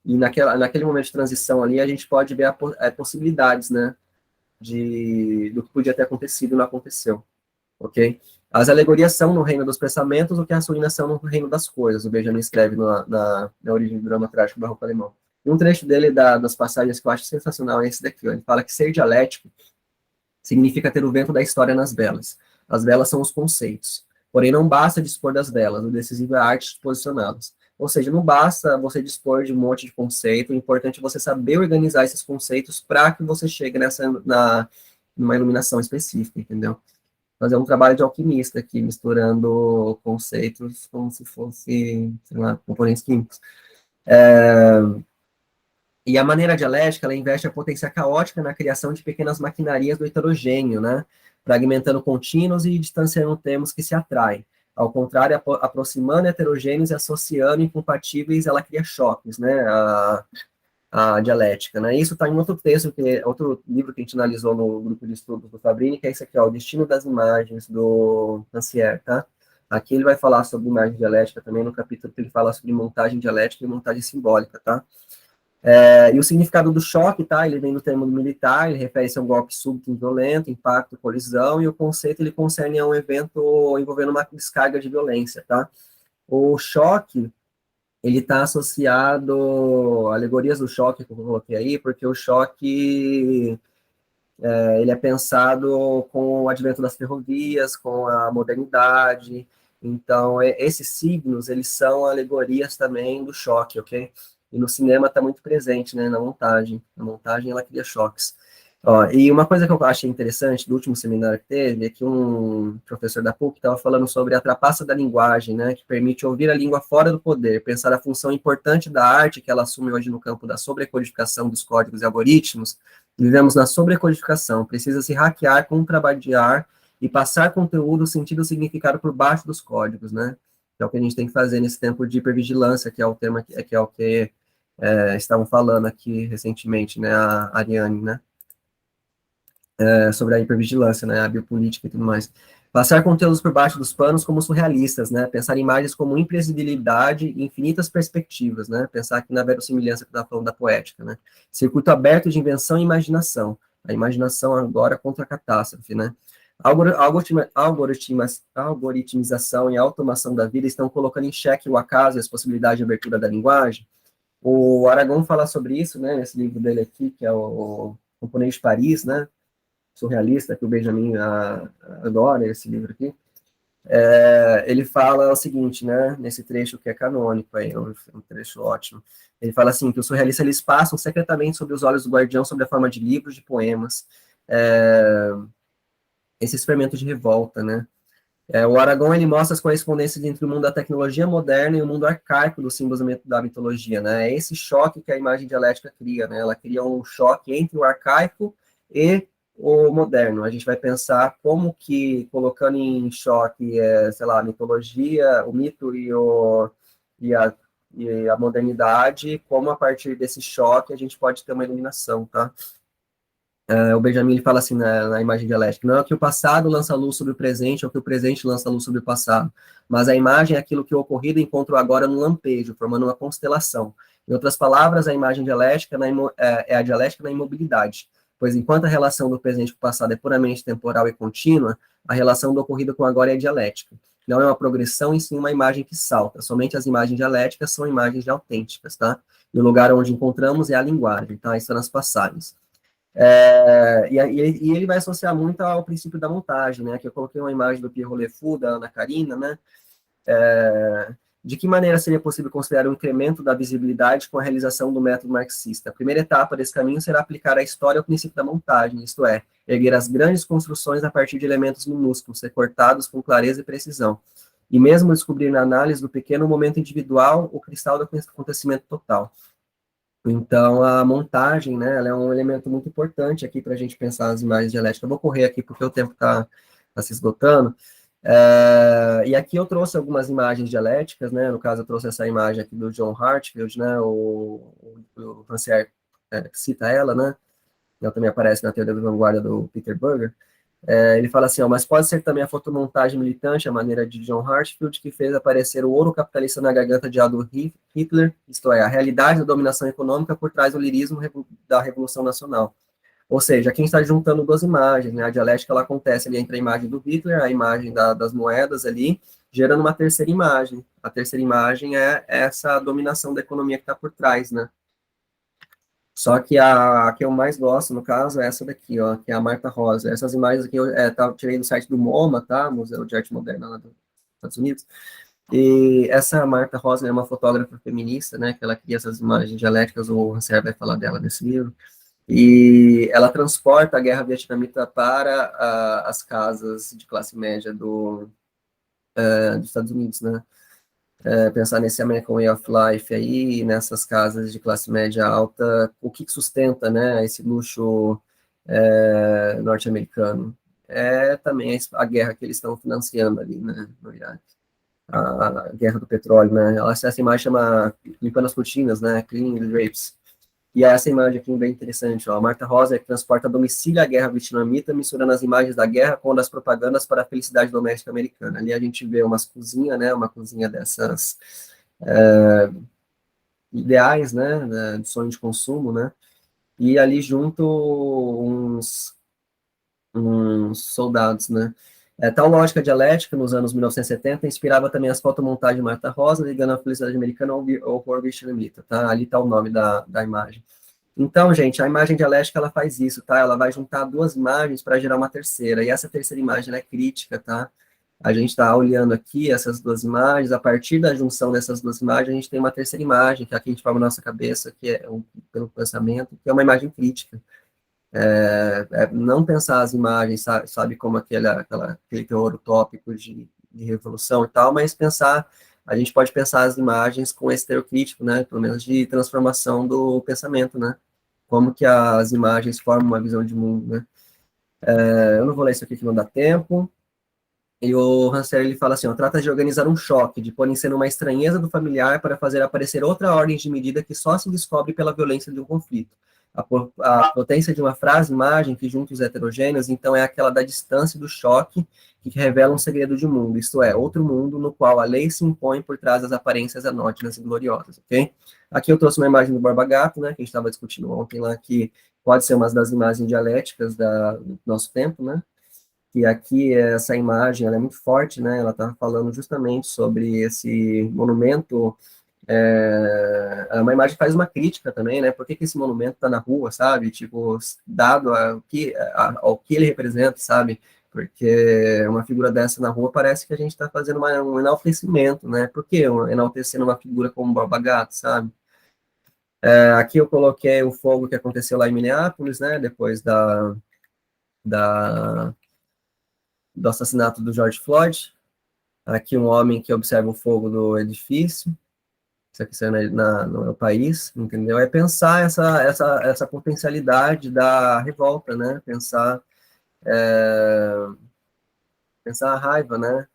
[SPEAKER 1] naquele momento de transição ali, a gente pode ver possibilidades, né, do que podia ter acontecido e não aconteceu, ok? As alegorias são no reino dos pensamentos, o que as ruínas são no reino das coisas, o Benjamin escreve na origem do drama trágico barroco alemão. E um trecho dele, das passagens que eu acho sensacional, é esse daqui, ó. Ele fala que ser dialético significa ter o vento da história nas velas. As velas são os conceitos. Porém, não basta dispor das velas, o decisivo é a arte de posicioná-las. Ou seja, não basta você dispor de um monte de conceito, o importante é você saber organizar esses conceitos para que você chegue numa iluminação específica, entendeu? Fazer um trabalho de alquimista aqui, misturando conceitos como se fosse, sei lá, componentes químicos. E a maneira dialética, ela investe a potência caótica na criação de pequenas maquinarias do heterogêneo, né? Fragmentando contínuos e distanciando termos que se atraem. Ao contrário, aproximando heterogêneos e associando incompatíveis, ela cria choques, né? A dialética, né? Isso está em outro texto, outro livro que a gente analisou no grupo de estudos do Fabrini, que é esse aqui, ó, O Destino das Imagens, do Rancière, tá? Aqui ele vai falar sobre imagem dialética também, no capítulo que ele fala sobre montagem dialética e montagem simbólica, tá? E o significado do choque, tá? Ele vem do termo militar, ele refere-se a um golpe súbito e violento, impacto, colisão, e o conceito, ele concerne a um evento envolvendo uma descarga de violência, tá? O choque, ele está associado a alegorias do choque que eu coloquei aí, porque o choque ele é pensado com o advento das ferrovias, com a modernidade. Então, esses signos, eles são alegorias também do choque, ok? E no cinema está muito presente, né, na montagem. A montagem, ela cria choques. Ó, e uma coisa que eu achei interessante do último seminário que teve é que um professor da PUC estava falando sobre a trapaça da linguagem, né, que permite ouvir a língua fora do poder, pensar a função importante da arte que ela assume hoje no campo da sobrecodificação dos códigos e algoritmos. Vivemos na sobrecodificação, precisa se hackear, contrabandear e passar conteúdo, sentido, significado por baixo dos códigos, né, que é o que a gente tem que fazer nesse tempo de hipervigilância, que é o tema que é o que estavam falando aqui recentemente, né, a Ariane, né, sobre a hipervigilância, né, a biopolítica e tudo mais. Passar conteúdos por baixo dos panos como surrealistas, né, pensar imagens como imprevisibilidade e infinitas perspectivas, né, pensar aqui na verossimilhança que está falando da poética, né, circuito aberto de invenção e imaginação, a imaginação agora contra a catástrofe, né, algoritmização e automação da vida estão colocando em xeque o acaso e as possibilidades de abertura da linguagem. O Aragon fala sobre isso, né, nesse livro dele aqui, que é o Componente de Paris, né, surrealista, que o Benjamin adora, esse livro aqui. Ele fala o seguinte, né, nesse trecho que é canônico, aí, um trecho ótimo. Ele fala assim, que os surrealistas, eles passam secretamente sobre os olhos do guardião, sob a forma de livros, de poemas, esse experimento de revolta, né. O Aragon, ele mostra as correspondências entre o mundo da tecnologia moderna e o mundo arcaico dos símbolos da mitologia, né? É esse choque que a imagem dialética cria, né? Ela cria um choque entre o arcaico e o moderno. A gente vai pensar como que, colocando em choque, sei lá, a mitologia, o mito e a modernidade, como a partir desse choque a gente pode ter uma iluminação, tá? O Benjamin, ele fala assim na imagem dialética, não é que o passado lança luz sobre o presente, ou que o presente lança luz sobre o passado, mas a imagem é aquilo que o ocorrido encontra o agora no lampejo, formando uma constelação. Em outras palavras, a imagem dialética é a dialética na imobilidade. pois enquanto a relação do presente com o passado é puramente temporal e contínua, a relação do ocorrido com o agora é dialética. Não é uma progressão, e sim uma imagem que salta. Somente as imagens dialéticas são imagens autênticas, tá? E o lugar onde encontramos é a linguagem, tá? Isso nas passagens. E ele vai associar muito ao princípio da montagem, né? Que eu coloquei uma imagem do Pierre Rolefou, da Ana Karina, né? De que maneira seria possível considerar um incremento da visibilidade com a realização do método marxista? A primeira etapa desse caminho será aplicar a história ao princípio da montagem, isto é, erguer as grandes construções a partir de elementos minúsculos, recortados com clareza e precisão, e mesmo descobrir na análise do pequeno momento individual o cristal do acontecimento total. Então, a montagem, né, ela é um elemento muito importante aqui para a gente pensar as imagens dialéticas. Eu vou correr aqui porque o tempo está se esgotando. E aqui eu trouxe algumas imagens dialéticas, né, no caso eu trouxe essa imagem aqui do John Hartfield, né, o Rancière cita ela, né, ela também aparece na teoria da vanguarda do Peter Berger. Ele fala assim, mas pode ser também a fotomontagem militante, a maneira de John Hartfield, que fez aparecer o ouro capitalista na garganta de Adolf Hitler, isto é, a realidade da dominação econômica por trás do lirismo da Revolução Nacional. Ou seja, aqui a gente está juntando duas imagens, né? A dialética ela acontece ali entre a imagem do Hitler, a imagem das moedas ali, gerando uma terceira imagem. A terceira imagem é essa dominação da economia que está por trás, né? Só que a que eu mais gosto, no caso, é essa daqui, ó, que é a Marta Rosa. Essas imagens aqui eu tirei do site do MoMA, tá? Museu de Arte Moderna lá dos Estados Unidos. E essa Marta Rosa é uma fotógrafa feminista, né? Que ela cria essas imagens dialéticas, o Rancière vai falar dela nesse livro. E ela transporta a guerra vietnamita para as casas de classe média dos Estados Unidos, né? Pensar nesse American Way of Life aí, nessas casas de classe média alta, o que sustenta, né, esse luxo norte-americano? Também a guerra que eles estão financiando ali, né, no Iraque. A guerra do petróleo, né? Essa imagem chama Limpando as Cortinas, né, Cleaning the Drapes. E essa imagem aqui é bem interessante, ó, a Marta Rosa que transporta a domicílio a guerra vietnamita, misturando as imagens da guerra com das propagandas para a felicidade doméstica americana. Ali a gente vê umas cozinhas, né, uma cozinha dessas ideais, né, de sonho de consumo, né, e ali junto uns soldados, né. Tal lógica dialética, nos anos 1970, inspirava também as fotomontagens de Marta Rosa, ligando a felicidade americana ao horror vietnamita, tá? Ali está o nome da imagem. Então, gente, a imagem dialética, ela faz isso, tá? Ela vai juntar duas imagens para gerar uma terceira, e essa terceira imagem, ela é crítica, tá? A gente está olhando aqui essas duas imagens, a partir da junção dessas duas imagens, a gente tem uma terceira imagem, que é aqui a gente forma na nossa cabeça, que é pelo pensamento, que é uma imagem crítica. Não pensar as imagens, sabe como aquele teor utópico de revolução e tal, mas pensar, a gente pode pensar as imagens com esse teor crítico, né, pelo menos de transformação do pensamento, né, como que as imagens formam uma visão de mundo, né. Eu não vou ler isso aqui que não dá tempo. E o Rancière, ele fala assim, trata de organizar um choque, de pôr em cena uma estranheza do familiar para fazer aparecer outra ordem de medida que só se descobre pela violência de um conflito. A potência de uma frase, imagem, que junta os heterogêneos, então é aquela da distância do choque, que revela um segredo de mundo, isto é, outro mundo no qual a lei se impõe por trás das aparências anótinas e gloriosas, ok? Aqui eu trouxe uma imagem do Borba Gato, né, que a gente estava discutindo ontem lá, que pode ser uma das imagens dialéticas do nosso tempo, né? E aqui essa imagem, ela é muito forte, né, ela está falando justamente sobre esse monumento, é uma imagem que faz uma crítica também, né, por que esse monumento está na rua, sabe, tipo, dado ao que ele representa, sabe, porque uma figura dessa na rua parece que a gente está fazendo um enaltecimento, né, por que enaltecendo uma figura como Borba Gato, sabe? Aqui eu coloquei o fogo que aconteceu lá em Minneapolis, né, depois do assassinato do George Floyd. Aqui um homem que observa o fogo do edifício. Isso aqui saiu no país, entendeu? É pensar essa potencialidade da revolta, né? Pensar a raiva, né?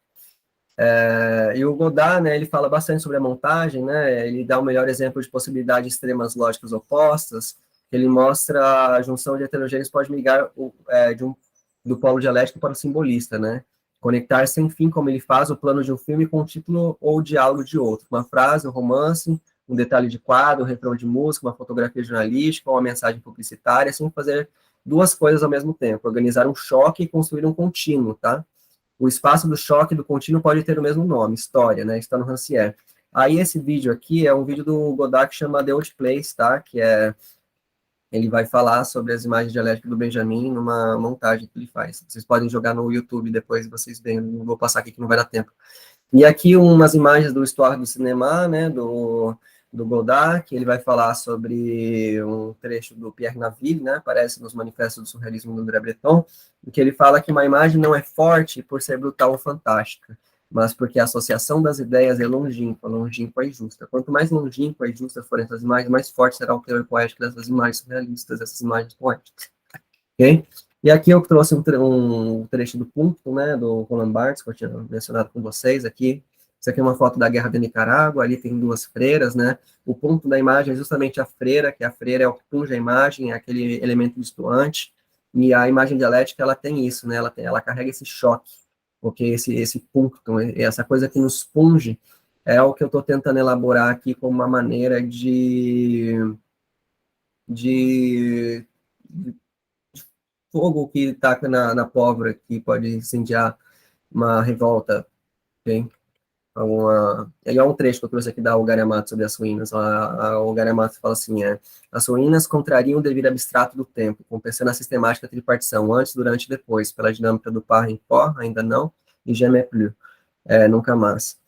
[SPEAKER 1] E o Godard, né, ele fala bastante sobre a montagem, né? Ele dá o melhor exemplo de possibilidade de extremas lógicas opostas. Ele mostra a junção de heterogêneos pode migrar do polo dialético para o simbolista, né? Conectar sem fim, como ele faz, o plano de um filme com um título ou o diálogo de outro. Uma frase, um romance, um detalhe de quadro, um refrão de música, uma fotografia jornalística, uma mensagem publicitária, sem fazer duas coisas ao mesmo tempo, organizar um choque e construir um contínuo, tá? O espaço do choque e do contínuo pode ter o mesmo nome, história, né? Está no Rancière. Aí esse vídeo aqui é um vídeo do Godard que chama The Old Place, tá? Que é, ele vai falar sobre as imagens dialéticas do Benjamin numa montagem que ele faz. Vocês podem jogar no YouTube depois, vocês veem, não vou passar aqui que não vai dar tempo. E aqui umas imagens do Histoire do Cinema, né, do Godard, que ele vai falar sobre um trecho do Pierre Naville, né, aparece nos Manifestos do Surrealismo do André Breton, em que ele fala que uma imagem não é forte por ser brutal ou fantástica, mas porque a associação das ideias é longínqua e justa. Quanto mais longínqua e justa forem essas imagens, mais forte será o teor poético dessas imagens surrealistas, dessas imagens poéticas. Ok? E aqui eu trouxe um trecho do Punto, né, do Roland Barthes, que eu tinha mencionado com vocês aqui. Isso aqui é uma foto da Guerra da Nicarágua, ali tem duas freiras, né? O ponto da imagem é justamente a freira, que a freira é o que punge a imagem, é aquele elemento distoante, e a imagem dialética, ela tem isso, né? Ela carrega esse choque, porque esse ponto, essa coisa que nos punge, é o que eu estou tentando elaborar aqui como uma maneira de fogo que taca na pólvora, que pode incendiar uma revolta, ok? E é um trecho que eu trouxe aqui da Olga Yamato sobre as ruínas. A Olga Yamato fala assim, as ruínas contrariam o devido abstrato do tempo, compensando a sistemática tripartição, antes, durante e depois, pela dinâmica do par em pó, ainda não, e jamais plus, nunca mais.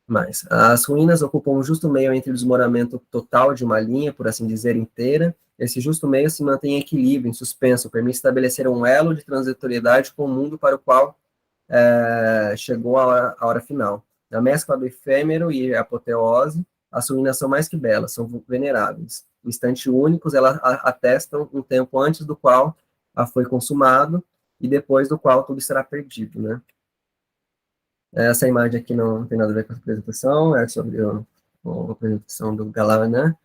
[SPEAKER 1] Mas as ruínas ocupam um justo meio entre o desmoronamento total de uma linha, por assim dizer, inteira. Esse justo meio se mantém em equilíbrio, em suspenso, permite estabelecer um elo de transitoriedade com o mundo para o qual chegou a hora final. Na mescla do efêmero e a apoteose, as ruínas são mais que belas, são veneráveis. Instantes únicos, elas atestam um tempo antes do qual a foi consumado e depois do qual tudo será perdido, né? Essa imagem aqui não tem nada a ver com a apresentação, é sobre a apresentação do Galan, né?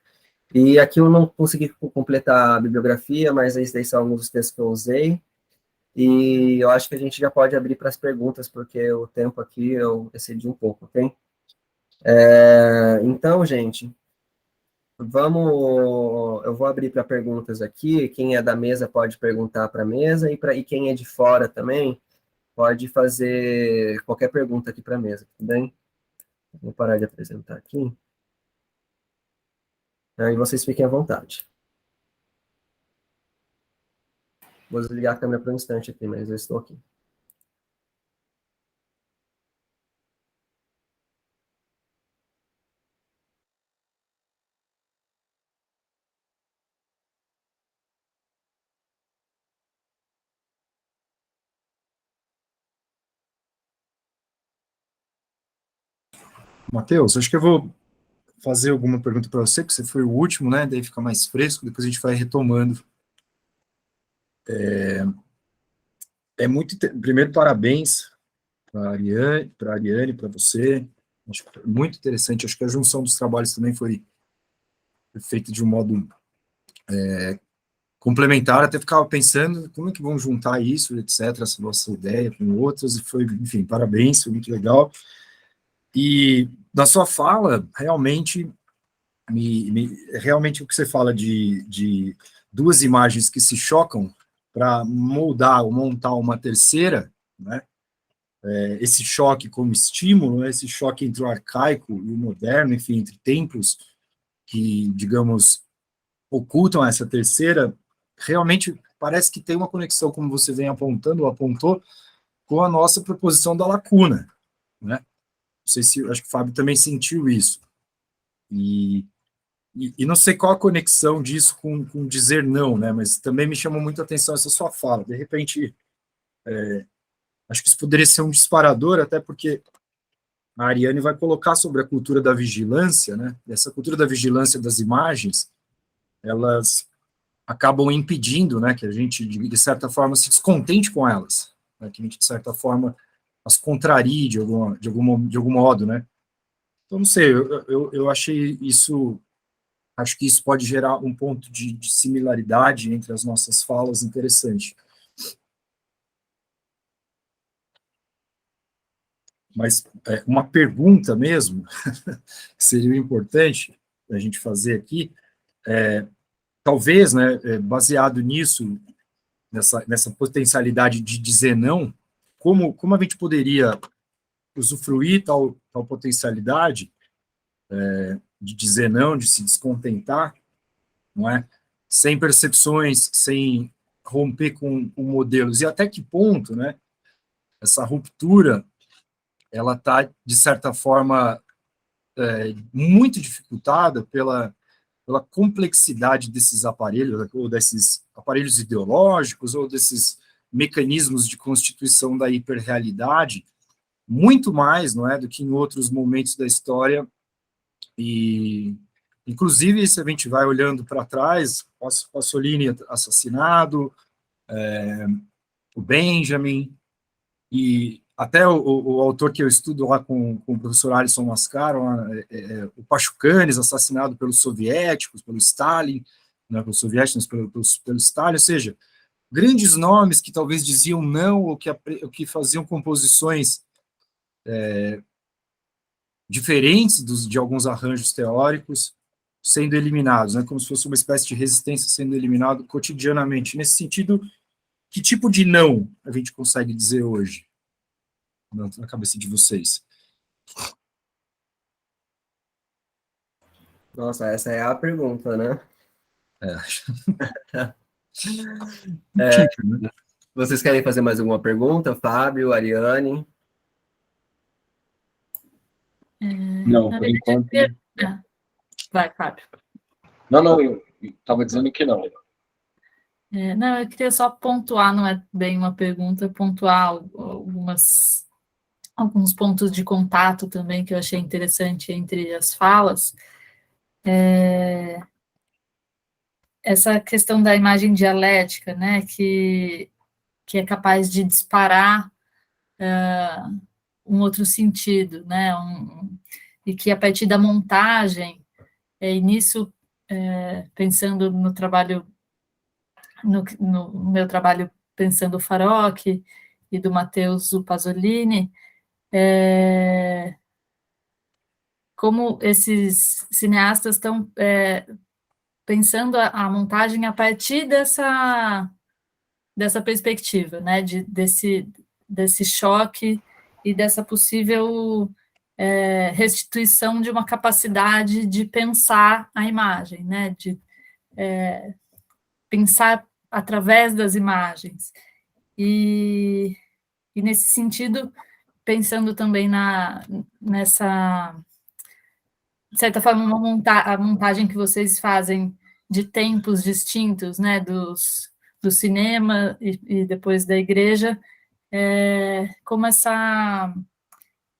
[SPEAKER 1] E aqui eu não consegui completar a bibliografia, mas esses daí são alguns dos textos que eu usei. E eu acho que a gente já pode abrir para as perguntas, porque o tempo aqui eu excedi um pouco, ok? Então, gente, eu vou abrir para perguntas aqui. Quem é da mesa pode perguntar para a mesa, e quem é de fora também pode fazer qualquer pergunta aqui para a mesa, tudo bem? Vou parar de apresentar aqui. E vocês fiquem à vontade. Vou desligar a câmera por um instante aqui, mas eu estou aqui.
[SPEAKER 3] Matheus, acho que eu vou fazer alguma pergunta para você, porque você foi o último, né? Daí fica mais fresco, depois a gente vai retomando. Primeiro, parabéns para a Ariane, para você. Acho que foi muito interessante. Acho que a junção dos trabalhos também foi feita de um modo complementar. Até ficava pensando como é que vão juntar isso, etc., essa nossa ideia com outras, e foi, enfim, parabéns, foi muito legal. E na sua fala, realmente, realmente o que você fala de duas imagens que se chocam para moldar ou montar uma terceira, né? Esse choque como estímulo, esse choque entre o arcaico e o moderno, enfim, entre tempos que, digamos, ocultam essa terceira, realmente parece que tem uma conexão, como você vem apontando, ou apontou, com a nossa proposição da lacuna, né? Não sei se, acho que o Fábio também sentiu isso. E não sei qual a conexão disso com dizer não, né? Mas também me chamou muito a atenção essa sua fala. De repente, acho que isso poderia ser um disparador, até porque a Ariane vai colocar sobre a cultura da vigilância, né? E essa cultura da vigilância das imagens, elas acabam impedindo, né, que a gente, de certa forma, se descontente com elas, né? Que a gente, de certa forma, as contrarie de algum modo, né? Então, não sei, eu achei isso, acho que isso pode gerar um ponto de similaridade entre as nossas falas interessante. Mas uma pergunta mesmo, que seria importante a gente fazer aqui, talvez, né, baseado nisso, nessa potencialidade de dizer não, como a gente poderia usufruir tal potencialidade de dizer não, de se descontentar, não é? Sem percepções, sem romper com modelos, e até que ponto, né, essa ruptura, ela está, de certa forma, muito dificultada pela complexidade desses aparelhos, ou desses aparelhos ideológicos, ou desses mecanismos de constituição da hiperrealidade, muito mais, não é, do que em outros momentos da história. E, inclusive, se a gente vai olhando para trás, Pasolini assassinado, o Benjamin, e até o autor que eu estudo lá com o professor Alisson Mascaro, o Pachucanes, assassinado pelos soviéticos, pelo Stalin, não pelos soviéticos, pelo Stalin, ou seja, grandes nomes que talvez diziam não, ou que faziam composições diferentes de alguns arranjos teóricos, sendo eliminados, né, como se fosse uma espécie de resistência sendo eliminado cotidianamente. Nesse sentido, que tipo de não a gente consegue dizer hoje, na cabeça de vocês?
[SPEAKER 1] Nossa, essa é a pergunta, né?
[SPEAKER 3] Né?
[SPEAKER 1] Vocês querem fazer mais alguma pergunta? Fábio, Ariane?
[SPEAKER 4] Não, por enquanto.
[SPEAKER 2] Vai, Fábio.
[SPEAKER 4] Não, eu estava dizendo que não.
[SPEAKER 2] Não, eu queria só pontuar, não é bem uma pergunta, pontuar alguns pontos de contato também que eu achei interessante entre as falas. Essa questão da imagem dialética, né, que é capaz de disparar um outro sentido, né, e que a partir da montagem, e nisso, pensando no trabalho, no meu trabalho pensando o Farocchi e do Matheus Pasolini, como esses cineastas estão pensando a montagem a partir dessa perspectiva, né, desse choque e dessa possível restituição de uma capacidade de pensar a imagem, né, de pensar através das imagens. E nesse sentido, pensando também nessa, de certa forma, a montagem que vocês fazem de tempos distintos, né, do cinema e depois da igreja, como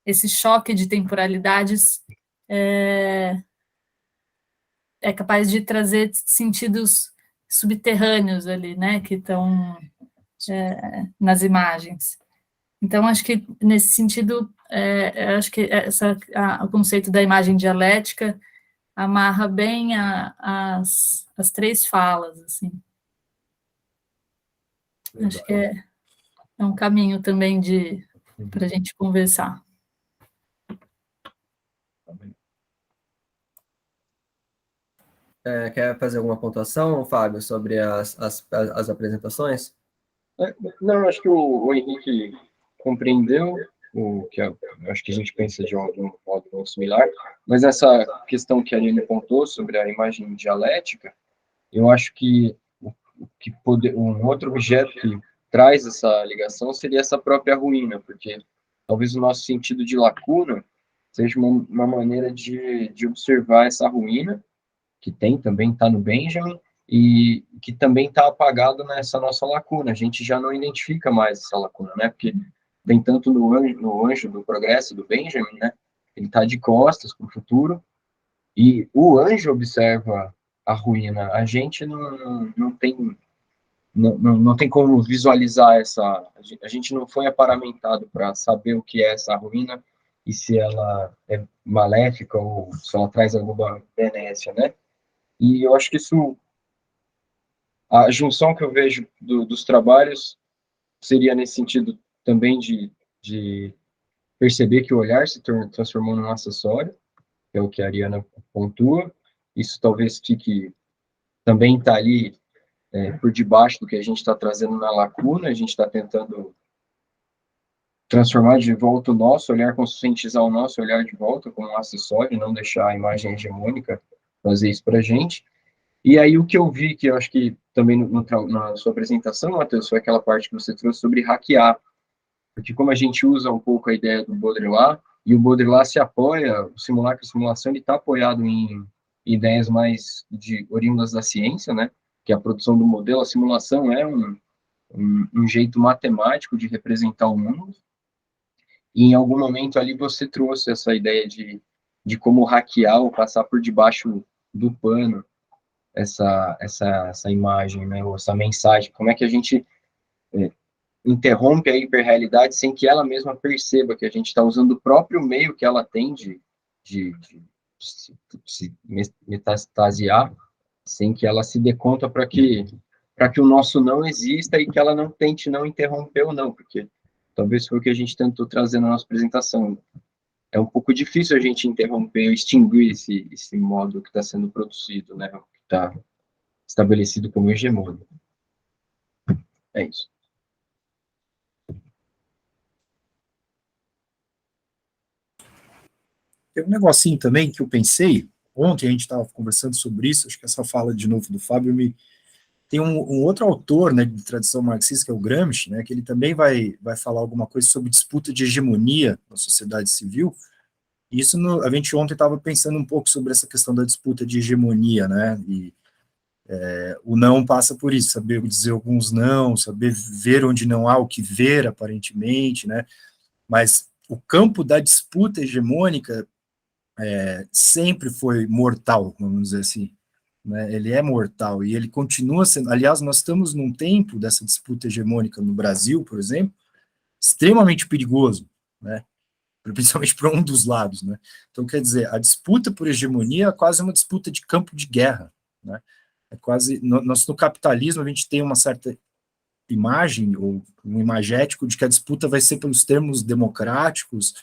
[SPEAKER 2] esse choque de temporalidades é capaz de trazer sentidos subterrâneos ali, né, que estão nas imagens. Então, acho que, nesse sentido, acho que o conceito da imagem dialética amarra bem as três falas, assim. Acho que é um caminho também para a gente conversar.
[SPEAKER 1] Quer fazer alguma pontuação, Fábio, sobre as apresentações?
[SPEAKER 4] Não, acho que o Henrique compreendeu o que acho que a gente pensa de algum modo similar, mas essa questão que a Aline apontou sobre a imagem dialética, eu acho que um outro objeto que traz essa ligação seria essa própria ruína, porque talvez o nosso sentido de lacuna seja uma maneira de observar essa ruína, que também está no Benjamin, e que também está apagado nessa nossa lacuna. A gente já não identifica mais essa lacuna, né? Porque tem tanto no anjo do progresso do Benjamin, né? Ele está de costas para o futuro, e o anjo observa a ruína. A gente não tem como visualizar essa. A gente não foi aparamentado para saber o que é essa ruína e se ela é maléfica ou se ela traz alguma benécia, né? E eu acho que isso, a junção que eu vejo dos trabalhos seria nesse sentido também de perceber que o olhar se transformou num acessório, que é o que a Ariana pontua. Isso talvez fique, também está ali por debaixo do que a gente está trazendo na lacuna, a gente está tentando transformar de volta o nosso olhar, conscientizar o nosso olhar de volta como um acessório, não deixar a imagem hegemônica fazer isso para a gente. E aí o que eu vi, que eu acho que também na sua apresentação, Matheus, foi aquela parte que você trouxe sobre hackear, porque como a gente usa um pouco a ideia do Baudrillard, e o Baudrillard se apoia, o simulacro e a simulação, ele está apoiado em ideias mais oriundas da ciência, né, que é a produção do modelo, a simulação é um jeito matemático de representar o mundo, e em algum momento ali você trouxe essa ideia de como hackear ou passar por debaixo do pano essa imagem, né, ou essa mensagem, como é que a gente interrompe a hiperrealidade sem que ela mesma perceba que a gente está usando o próprio meio que ela tem de se metastasiar, sem que ela se dê conta para que o nosso não exista e que ela não tente não interromper ou não, porque talvez foi o que a gente tentou trazer na nossa apresentação. É um pouco difícil a gente interromper ou extinguir esse modo que está sendo produzido, né, que está estabelecido como hegemônico. É isso.
[SPEAKER 3] Tem um negocinho também que eu pensei, ontem a gente estava conversando sobre isso, acho que essa fala de novo do Fábio tem um outro autor, né, de tradição marxista, que é o Gramsci, né, que ele também vai falar alguma coisa sobre disputa de hegemonia na sociedade civil. E isso a gente ontem estava pensando um pouco sobre essa questão da disputa de hegemonia, né, e o não passa por isso, saber dizer alguns não, saber ver onde não há o que ver, aparentemente, né, mas o campo da disputa hegemônica sempre foi mortal, vamos dizer assim, né? Ele é mortal e ele continua sendo. Aliás, nós estamos num tempo dessa disputa hegemônica no Brasil, por exemplo, extremamente perigoso, né? Principalmente para um dos lados, né? Então, quer dizer, a disputa por hegemonia é quase uma disputa de campo de guerra, né? É quase. Nós, no capitalismo, a gente tem uma certa imagem, ou um imagético, de que a disputa vai ser pelos termos democráticos,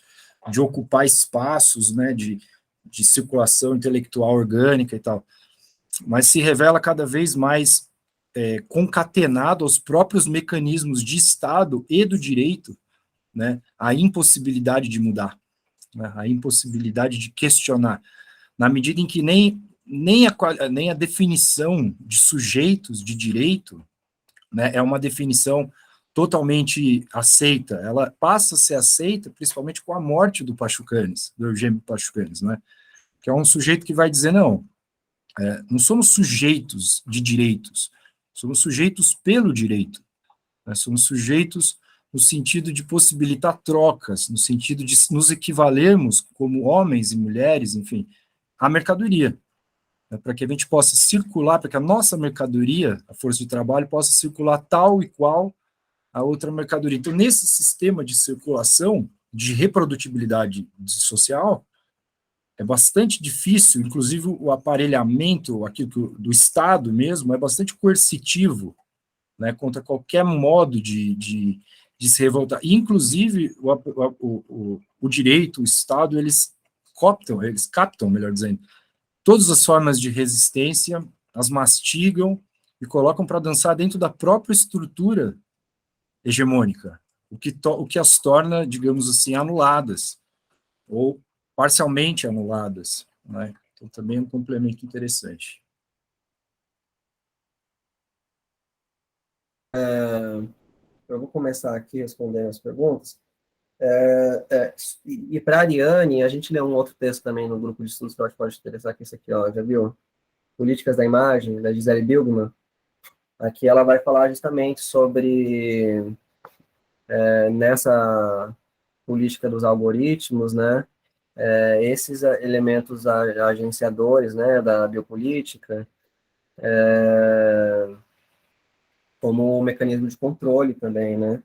[SPEAKER 3] de ocupar espaços, né, de circulação intelectual orgânica e tal, mas se revela cada vez mais concatenado aos próprios mecanismos de Estado e do direito, né, a impossibilidade de mudar, né, a impossibilidade de questionar, na medida em que nem a definição de sujeitos de direito, né, é uma definição totalmente aceita, ela passa a ser aceita principalmente com a morte do Pachucanes, do Eugênio Pachucanes, né, que é um sujeito que vai dizer, não somos sujeitos de direitos, somos sujeitos pelo direito, né, somos sujeitos no sentido de possibilitar trocas, no sentido de nos equivalermos como homens e mulheres, enfim, à mercadoria, né, para que a gente possa circular, para que a nossa mercadoria, a força de trabalho, possa circular tal e qual a outra mercadoria. Então, nesse sistema de circulação, de reprodutibilidade social, é bastante difícil, inclusive o aparelhamento aqui do Estado mesmo é bastante coercitivo, né, contra qualquer modo de se revoltar. Inclusive, o direito, o Estado, eles captam, melhor dizendo, todas as formas de resistência, as mastigam e colocam para dançar dentro da própria estrutura hegemônica, o que as torna, digamos assim, anuladas, ou parcialmente anuladas, né? Então, também é um complemento interessante.
[SPEAKER 1] Eu vou começar aqui respondendo as perguntas. E para a Ariane, a gente lê um outro texto também no grupo de estudos que eu acho que pode interessar, que é esse aqui, ó, já viu? Políticas da Imagem, da Gisele Bilgman. Aqui ela vai falar justamente sobre nessa política dos algoritmos, né? Esses elementos agenciadores, né, da biopolítica, como um mecanismo de controle também, né?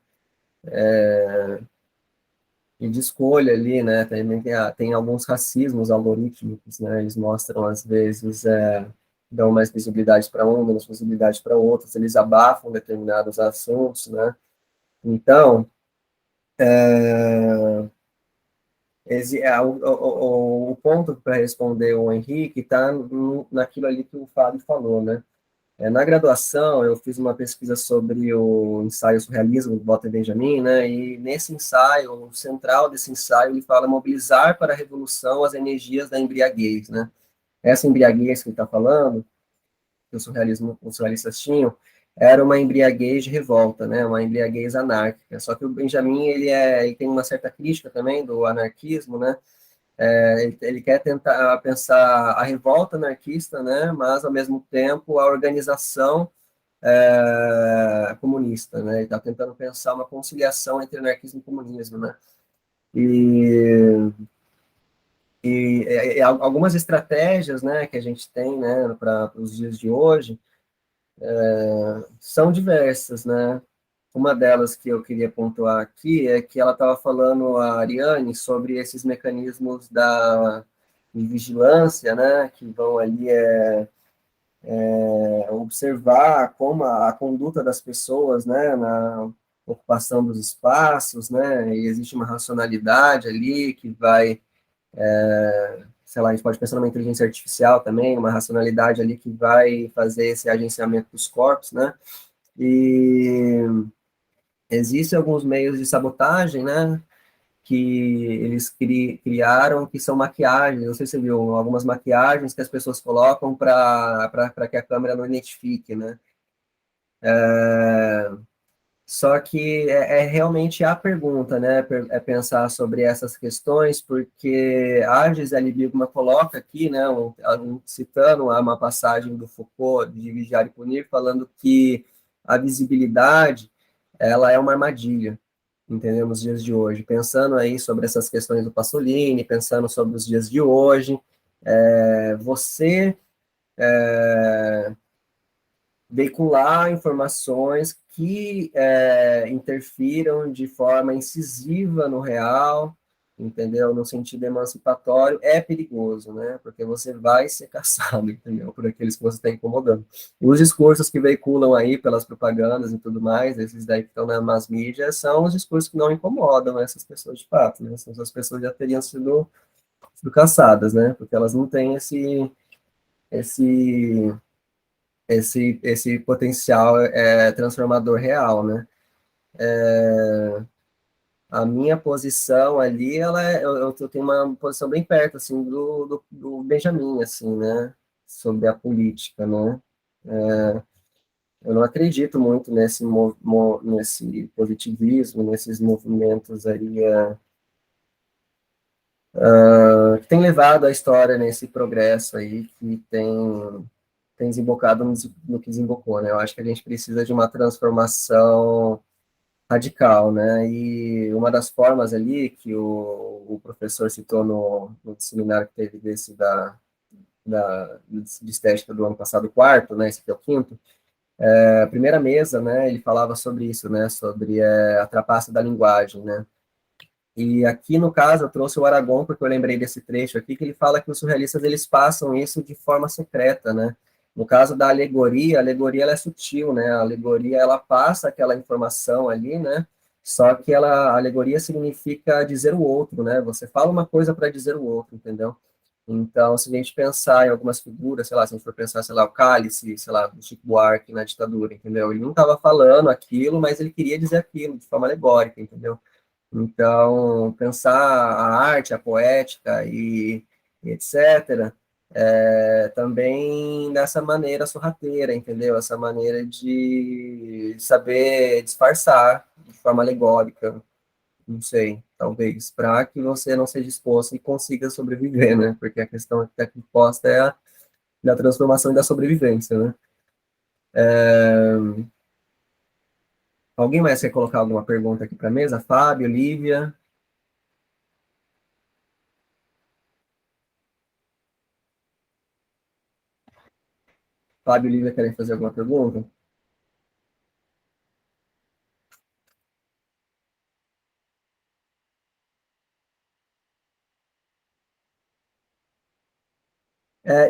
[SPEAKER 1] E de escolha ali, né? Também tem alguns racismos algorítmicos, né? Eles mostram, às vezes, dão mais visibilidade para um, menos visibilidade para outros, eles abafam determinados assuntos, né? Então, o ponto para responder o Henrique está naquilo ali que o Fábio falou, né? Na graduação, eu fiz uma pesquisa sobre o ensaio surrealismo do Walter Benjamin, né, e nesse ensaio, o central desse ensaio, ele fala mobilizar para a revolução as energias da embriaguez, né. Essa embriaguez que ele está falando, que os surrealistas tinham, era uma embriaguez de revolta, né, uma embriaguez anárquica. Só que o Benjamin, ele tem uma certa crítica também do anarquismo, né, ele quer tentar pensar a revolta anarquista, né, mas, ao mesmo tempo, a organização comunista, né, ele está tentando pensar uma conciliação entre anarquismo e comunismo, né, e algumas estratégias, né, que a gente tem, né, para os dias de hoje, são diversas, né. Uma delas que eu queria pontuar aqui é que ela estava falando, a Ariane, sobre esses mecanismos de vigilância, né, que vão ali observar como a conduta das pessoas, né, na ocupação dos espaços, né, e existe uma racionalidade ali que vai, sei lá, a gente pode pensar numa inteligência artificial também, uma racionalidade ali que vai fazer esse agenciamento dos corpos, né, e existem alguns meios de sabotagem, né, que eles criaram, que são maquiagens, não sei se você viu, algumas maquiagens que as pessoas colocam para que a câmera não identifique, né. Só que é realmente a pergunta, né, é pensar sobre essas questões, porque a Gisele Bündchen coloca aqui, né, citando uma passagem do Foucault, de Vigiar e Punir, falando que a visibilidade, ela é uma armadilha, entendeu, nos dias de hoje. Pensando aí sobre essas questões do Pasolini, pensando sobre os dias de hoje, você veicular informações que interfiram de forma incisiva no real, entendeu? No sentido emancipatório, é perigoso, né? Porque você vai ser caçado, entendeu? Por aqueles que você está incomodando. Os discursos que veiculam aí pelas propagandas e tudo mais, esses daí que estão nas mass media, são os discursos que não incomodam essas pessoas de fato, né? Essas pessoas já teriam sido caçadas, né? Porque elas não têm esse esse potencial transformador real, né? A minha posição ali, eu tenho uma posição bem perto, assim, do Benjamin, assim, né? Sobre a política, né? Eu não acredito muito nesse positivismo, nesses movimentos aí que tem levado a história nesse progresso aí, que tem desembocado no que desembocou, né? Eu acho que a gente precisa de uma transformação radical, né? E uma das formas ali que o professor citou no seminário que teve de estética do ano passado, o quarto, né? Esse aqui é o quinto. A primeira mesa, né? Ele falava sobre isso, né? Sobre a trapaça da linguagem, né? E aqui, no caso, eu trouxe o Aragon, porque eu lembrei desse trecho aqui, que ele fala que os surrealistas, eles passam isso de forma secreta, né? No caso da alegoria, a alegoria, ela é sutil, né? A alegoria, ela passa aquela informação ali, né? Só que a alegoria significa dizer o outro, né? Você fala uma coisa para dizer o outro, entendeu? Então, se a gente pensar em algumas figuras, sei lá, se a gente for pensar, sei lá, o Cálice, sei lá, do Chico Buarque na ditadura, entendeu? Ele não estava falando aquilo, mas ele queria dizer aquilo de forma alegórica, entendeu? Então, pensar a arte, a poética e etc., também dessa maneira sorrateira, entendeu? Essa maneira de saber disfarçar de forma alegórica, não sei, talvez, para que você não seja exposto e consiga sobreviver, né? Porque a questão até que posta é a da transformação e da sobrevivência, né? Alguém mais quer colocar alguma pergunta aqui para a mesa? Fábio, Lívia? Fábio e Lívia querem fazer alguma pergunta?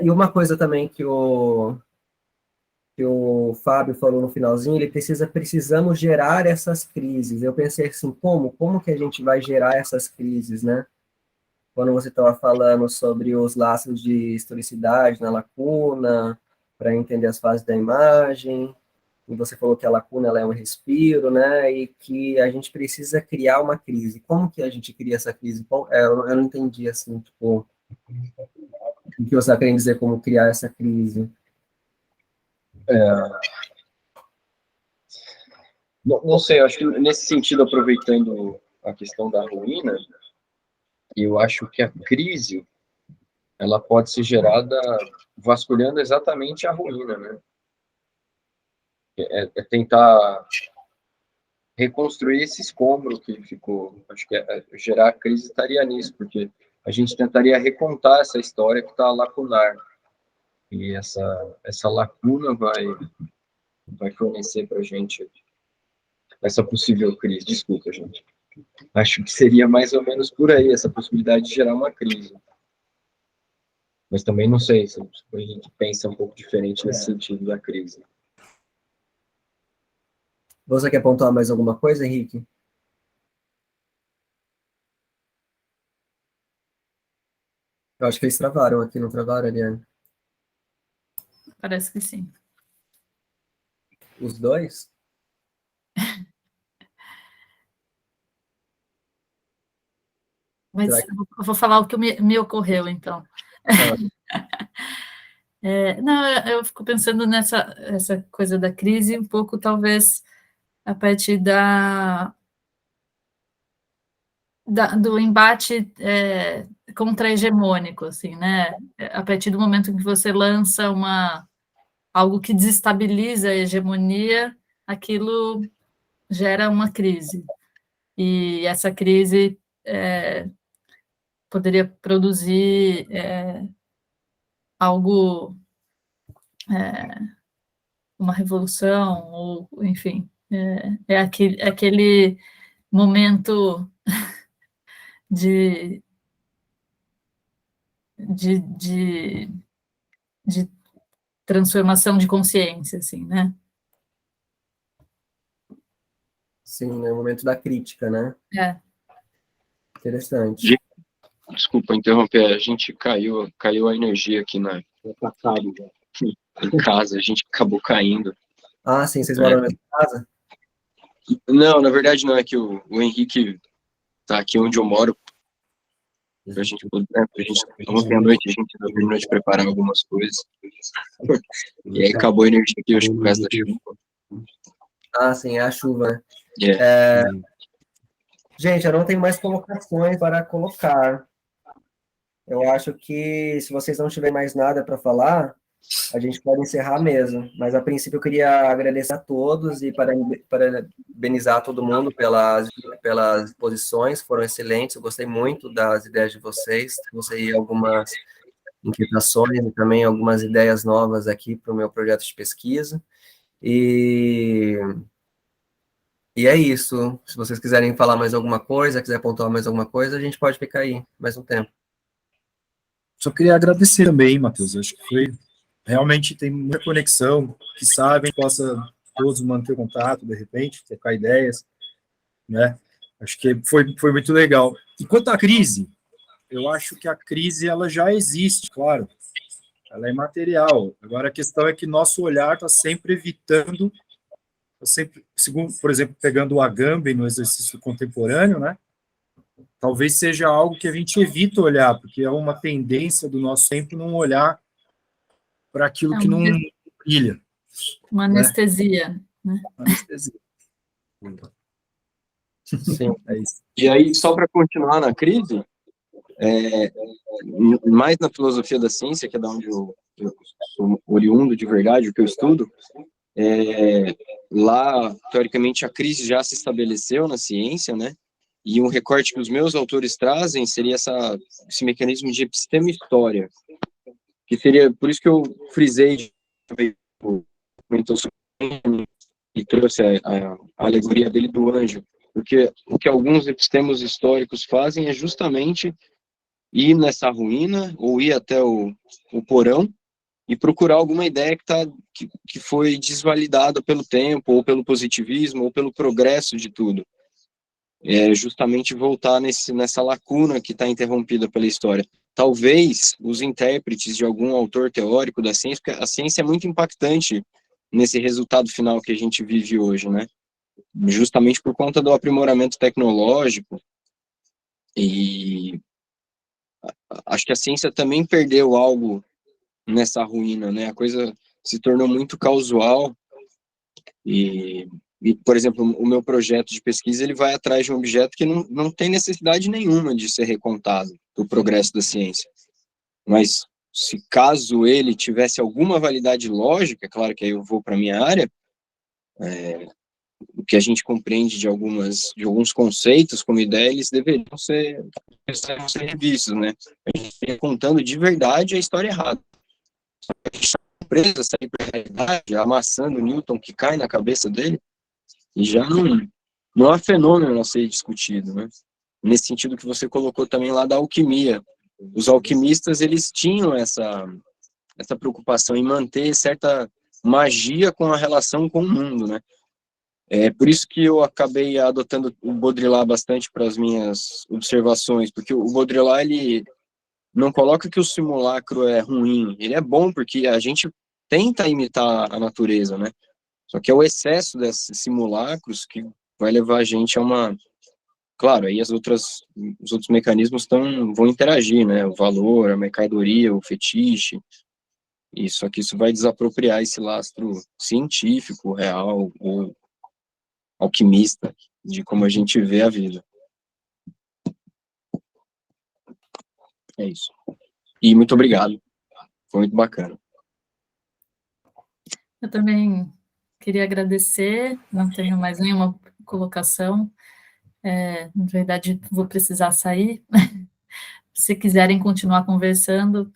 [SPEAKER 1] E uma coisa também que o Fábio falou no finalzinho, ele precisamos gerar essas crises. Eu pensei assim, como que a gente vai gerar essas crises, né? Quando você estava falando sobre os laços de historicidade na lacuna, para entender as fases da imagem, e você falou que a lacuna ela é um respiro, né, e que a gente precisa criar uma crise. Como que a gente cria essa crise? Eu não entendi, assim, tipo, o que você está querendo dizer como criar essa crise?
[SPEAKER 4] Não sei, eu acho que nesse sentido, aproveitando a questão da ruína, eu acho que a crise, ela pode ser gerada vasculhando exatamente a ruína, né? É tentar reconstruir esse escombro que ficou. Acho que gerar a crise estaria nisso, porque a gente tentaria recontar essa história que está lacunar. E essa lacuna vai fornecer para a gente essa possível crise. Desculpa, gente. Acho que seria mais ou menos por aí, essa possibilidade de gerar uma crise. Mas também não sei se a gente pensa um pouco diferente nesse sentido da crise.
[SPEAKER 1] Você quer pontuar mais alguma coisa, Henrique? Eu acho que eles travaram aqui, não travaram, Eliane?
[SPEAKER 2] Parece que sim.
[SPEAKER 1] Os dois?
[SPEAKER 2] Mas
[SPEAKER 1] Será que...
[SPEAKER 2] eu vou falar o que me ocorreu, então. Não, eu fico pensando essa coisa da crise, um pouco, talvez, a partir do embate contra-hegemônico, assim, né? A partir do momento em que você lança algo que desestabiliza a hegemonia, aquilo gera uma crise. E essa crise poderia produzir algo, uma revolução, ou, enfim, aquele momento de transformação de consciência, assim, né?
[SPEAKER 1] Sim, é o momento da crítica, né? Interessante.
[SPEAKER 4] Desculpa interromper, a gente caiu a energia aqui em casa, a gente acabou caindo.
[SPEAKER 1] Ah, sim, vocês moram na mesma casa?
[SPEAKER 4] Não, na verdade não, é que o Henrique tá aqui onde eu moro. Ontem à noite a gente terminou de preparar algumas coisas. E aí acabou a energia aqui, acho que por causa da chuva.
[SPEAKER 1] Ah, sim, é a chuva, né? Gente, eu não tenho mais colocações para colocar. Eu acho que se vocês não tiverem mais nada para falar, a gente pode encerrar mesmo. Mas, a princípio, eu queria agradecer a todos e parabenizar todo mundo pelas exposições, foram excelentes, eu gostei muito das ideias de vocês, trouxe algumas inquietações e também algumas ideias novas aqui para o meu projeto de pesquisa. E é isso. Se vocês quiserem falar mais alguma coisa, quiser pontuar mais alguma coisa, a gente pode ficar aí mais um tempo.
[SPEAKER 3] Só queria agradecer também, Matheus, acho que foi, realmente tem muita conexão, que sabem, possa todos manter contato, de repente, trocar ideias, né, acho que foi muito legal. E quanto à crise, eu acho que a crise, ela já existe, claro, ela é material, agora a questão é que nosso olhar está sempre evitando, segundo, por exemplo, pegando o Agamben no exercício contemporâneo, né, talvez seja algo que a gente evita olhar, porque é uma tendência do nosso tempo não olhar para aquilo que não brilha.
[SPEAKER 2] Uma anestesia, né?
[SPEAKER 3] Anestesia.
[SPEAKER 1] Sim.
[SPEAKER 3] É isso.
[SPEAKER 4] E aí, só para continuar na crise, mais na filosofia da ciência, que é da onde eu sou oriundo de verdade, o que eu estudo, lá, teoricamente, a crise já se estabeleceu na ciência, né? E um recorte que os meus autores trazem seria esse mecanismo de epistema e história, que seria, por isso que eu frisei e trouxe a alegoria dele do anjo, porque o que alguns epistemos históricos fazem é justamente ir nessa ruína, ou ir até o porão, e procurar alguma ideia que foi desvalidada pelo tempo, ou pelo positivismo, ou pelo progresso de tudo. Justamente voltar nessa lacuna que está interrompida pela história. talvez os intérpretes de algum autor teórico da ciência, porque a ciência é muito impactante nesse resultado final que a gente vive hoje, né? Justamente por conta do aprimoramento tecnológico, e acho que a ciência também perdeu algo nessa ruína, né? A coisa se tornou muito casual, e, por exemplo, o meu projeto de pesquisa, ele vai atrás de um objeto que não tem necessidade nenhuma de ser recontado, do progresso da ciência. Mas, se caso ele tivesse alguma validade lógica, claro que aí eu vou para a minha área, o que a gente compreende de alguns conceitos como ideia, eles deveriam ser revistos, né? A gente está contando de verdade a história errada. A gente está preso essa hiperrealidade, amassando Newton que cai na cabeça dele, e já não há fenômeno a ser discutido, né? Nesse sentido que você colocou também lá da alquimia. Os alquimistas, eles tinham essa preocupação em manter certa magia com a relação com o mundo, né? É por isso que eu acabei adotando o Baudrillard bastante para as minhas observações, porque o Baudrillard, ele não coloca que o simulacro é ruim, ele é bom porque a gente tenta imitar a natureza, né? Só que é o excesso desses simulacros que vai levar a gente a uma... Claro, aí os outros mecanismos vão interagir, né? O valor, a mercadoria, o fetiche, e só que isso vai desapropriar esse lastro científico, real, ou alquimista, de como a gente vê a vida. É isso. E muito obrigado. Foi muito bacana.
[SPEAKER 2] Eu também queria agradecer, não tenho mais nenhuma colocação. Na verdade, vou precisar sair. Se quiserem continuar conversando,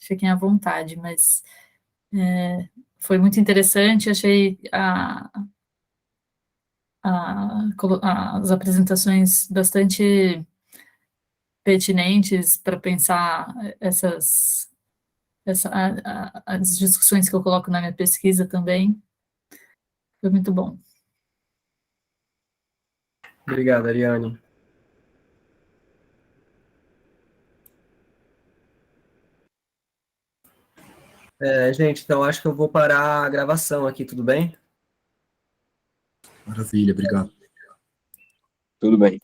[SPEAKER 2] fiquem à vontade, mas foi muito interessante, achei as apresentações bastante pertinentes para pensar as discussões que eu coloco na minha pesquisa também. Foi muito bom.
[SPEAKER 1] Obrigado, Ariane. Gente, então acho que eu vou parar a gravação aqui, tudo bem?
[SPEAKER 3] Maravilha, obrigado.
[SPEAKER 4] Tudo bem.